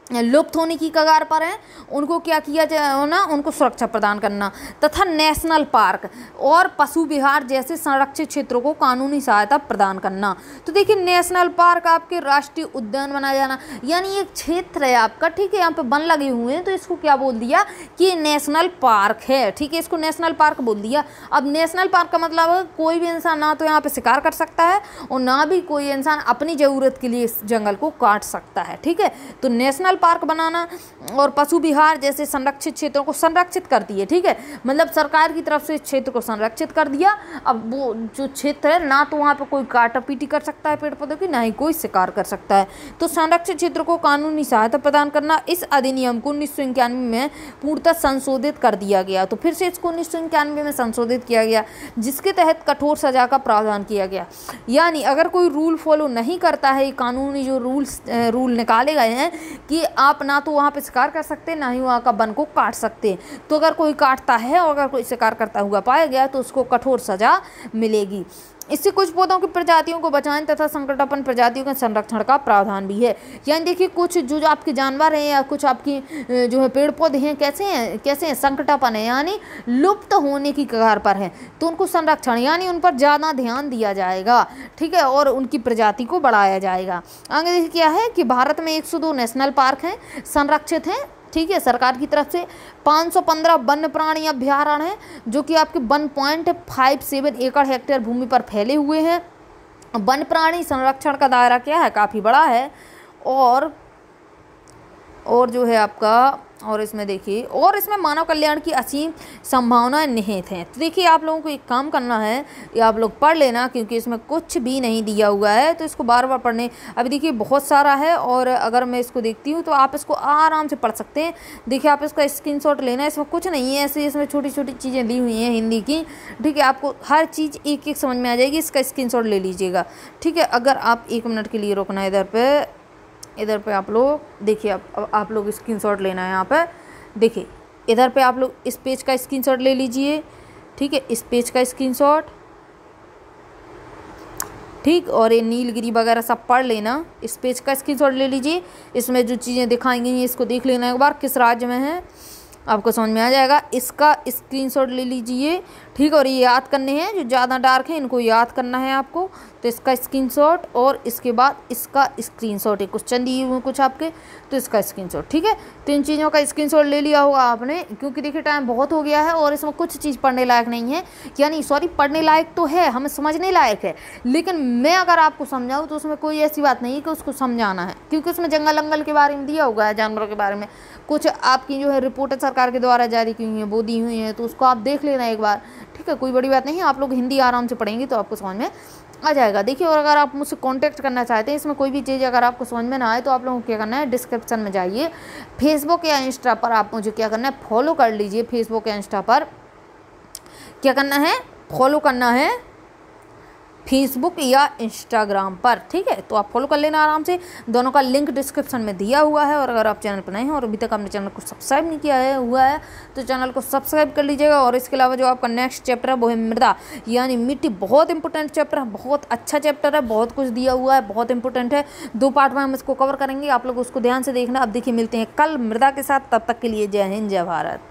लुप्त होने की कगार पर हैं उनको क्या किया जाए ना, उनको सुरक्षा प्रदान करना, तथा नेशनल पार्क और पशु विहार जैसे संरक्षित क्षेत्रों को कानूनी सहायता प्रदान करना। तो देखिए नेशनल पार्क आपके राष्ट्रीय उद्यान बनाया जाना, यानी एक क्षेत्र है आपका, ठीक है, यहाँ पे वन लगे हुए हैं तो इसको क्या बोल दिया कि ये नेशनल पार्क है, ठीक है, इसको नेशनल पार्क बोल दिया। अब नेशनल पार्क का मतलब है कोई भी इंसान ना तो यहाँ पे शिकार कर सकता है और ना भी कोई इंसान अपनी ज़रूरत के लिए इस जंगल को काट सकता है, ठीक है। तो नेशनल पार्क बनाना और पशु विहार जैसे संरक्षित क्षेत्रों को संरक्षित करती है, ठीक है, मतलब सरकार की तरफ से इस क्षेत्र को संरक्षित कर दिया। अब वो जो क्षेत्र है ना तो वहाँ पे कोई काटा पीटी कर सकता है पेड़ पौधों की, ना ही कोई शिकार कर सकता है। तो संरक्षित क्षेत्र को कानूनी सहायता प्रदान करना, इस अधिनियम को 1991 में पूर्णतः संशोधित कर दिया गया। तो फिर से इसको 1991 में संशोधित किया गया, जिसके तहत कठोर सजा का प्रावधान किया गया। यानी अगर कोई रूल फॉलो नहीं करता है, कानूनी जो रूल निकाले गए हैं कि आप ना तो वहाँ पे शिकार कर सकते, ना ही वहाँ का वन को काट सकते, तो अगर कोई काटता है और अगर कोई शिकार करता हुआ पाया गया तो उसको कठोर सजा मिलेगी। इससे कुछ पौधों की प्रजातियों को बचाने तथा संकटापन्न प्रजातियों के संरक्षण का प्रावधान भी है। यानी देखिए कुछ जो आपके जानवर हैं या कुछ आपकी जो है पेड़ पौधे हैं कैसे हैं संकटापन्न है, यानी लुप्त होने की कगार पर हैं, तो उनको संरक्षण यानी उन पर ज़्यादा ध्यान दिया जाएगा, ठीक है, और उनकी प्रजाति को बढ़ाया जाएगा। आगे देखिए क्या है कि भारत में 102 नेशनल पार्क हैं, संरक्षित हैं, ठीक है, सरकार की तरफ से 515 वन्य प्राणी अभयारण्य हैं जो कि आपके 1.57 एकड़ हेक्टेयर भूमि पर फैले हुए हैं। वन्य प्राणी संरक्षण का दायरा क्या है, काफ़ी बड़ा है और जो है आपका और इसमें देखिए, और इसमें मानव कल्याण की असीम संभावनाएं निहित हैं। तो देखिए आप लोगों को एक काम करना है, ये आप लोग पढ़ लेना, क्योंकि इसमें कुछ भी नहीं दिया हुआ है तो इसको बार बार पढ़ने। अभी देखिए बहुत सारा है, और अगर मैं इसको देखती हूँ तो आप इसको आराम से पढ़ सकते हैं। देखिए आप इसका स्क्रीनशॉट लेना है, इसमें कुछ नहीं है ऐसे, इसमें छोटी छोटी चीज़ें दी हुई हैं हिंदी की, ठीक है। आपको हर चीज़ एक एक समझ में आ जाएगी, इसका स्क्रीनशॉट ले लीजिएगा, ठीक है। अगर आप 1 मिनट के लिए रुकना है इधर पे आप लोग देखिए, आप लोग स्क्रीनशॉट लेना है यहाँ पे। देखिए इधर पे आप लोग इस पेज का स्क्रीनशॉट ले लीजिए, ठीक है, इस पेज का स्क्रीनशॉट, ठीक। और ये नीलगिरी वगैरह सब पढ़ लेना, इस पेज का स्क्रीनशॉट ले लीजिए। इसमें जो चीज़ें दिखाई गई हैं इसको देख लेना एक बार, किस राज्य में है आपको समझ में आ जाएगा। इसका स्क्रीनशॉट ले लीजिए, ठीक। और ये याद करने हैं, जो ज़्यादा डार्क है इनको याद करना है आपको। तो इसका स्क्रीनशॉट और इसके बाद इसका स्क्रीनशॉट, एक क्वेश्चन दिए हुए कुछ आपके, तो इसका स्क्रीनशॉट, ठीक है। तो इन चीज़ों का स्क्रीनशॉट ले लिया होगा आपने, क्योंकि देखिए टाइम बहुत हो गया है और इसमें कुछ चीज़ पढ़ने लायक नहीं है, यानी सॉरी पढ़ने लायक तो है, हमें समझने लायक है, लेकिन मैं अगर आपको समझाऊँ तो उसमें कोई ऐसी बात नहीं है कि उसको समझाना है, क्योंकि उसमें जंगल वंगल के बारे में दिया हुआ है, जानवरों के बारे में कुछ आपकी जो है रिपोर्टें सरकार के द्वारा जारी की हुई हैं वो दी हुई हैं, तो उसको आप देख लेना एक बार, ठीक है। कोई बड़ी बात नहीं है, आप लोग हिंदी आराम से पढ़ेंगे तो आपको समझ में आ जाएगा। देखिए और अगर आप मुझसे कांटेक्ट करना चाहते हैं, इसमें कोई भी चीज़ अगर आपको समझ में ना आए तो आप लोगों को क्या करना है, डिस्क्रिप्शन में जाइए, फेसबुक या इंस्टा पर आप मुझे क्या करना है, फॉलो कर लीजिए। फेसबुक या इंस्टा पर क्या करना है, फॉलो करना है, फेसबुक या इंस्टाग्राम पर, ठीक है। तो आप फॉलो कर लेना आराम से, दोनों का लिंक डिस्क्रिप्शन में दिया हुआ है। और अगर आप चैनल पर नए हैं और अभी तक आपने चैनल को सब्सक्राइब नहीं किया है हुआ है तो चैनल को सब्सक्राइब कर लीजिएगा। और इसके अलावा जो आपका नेक्स्ट चैप्टर है वो है मृदा यानी मिट्टी, बहुत इंपॉर्टेंट चैप्टर है, बहुत अच्छा चैप्टर है, बहुत कुछ दिया हुआ है, बहुत इंपॉर्टेंट है। 2 पार्ट में हम इसको कवर करेंगे, आप लोग उसको ध्यान से देखना। अब देखिए मिलते हैं कल मृदा के साथ, तब तक के लिए जय हिंद जय भारत।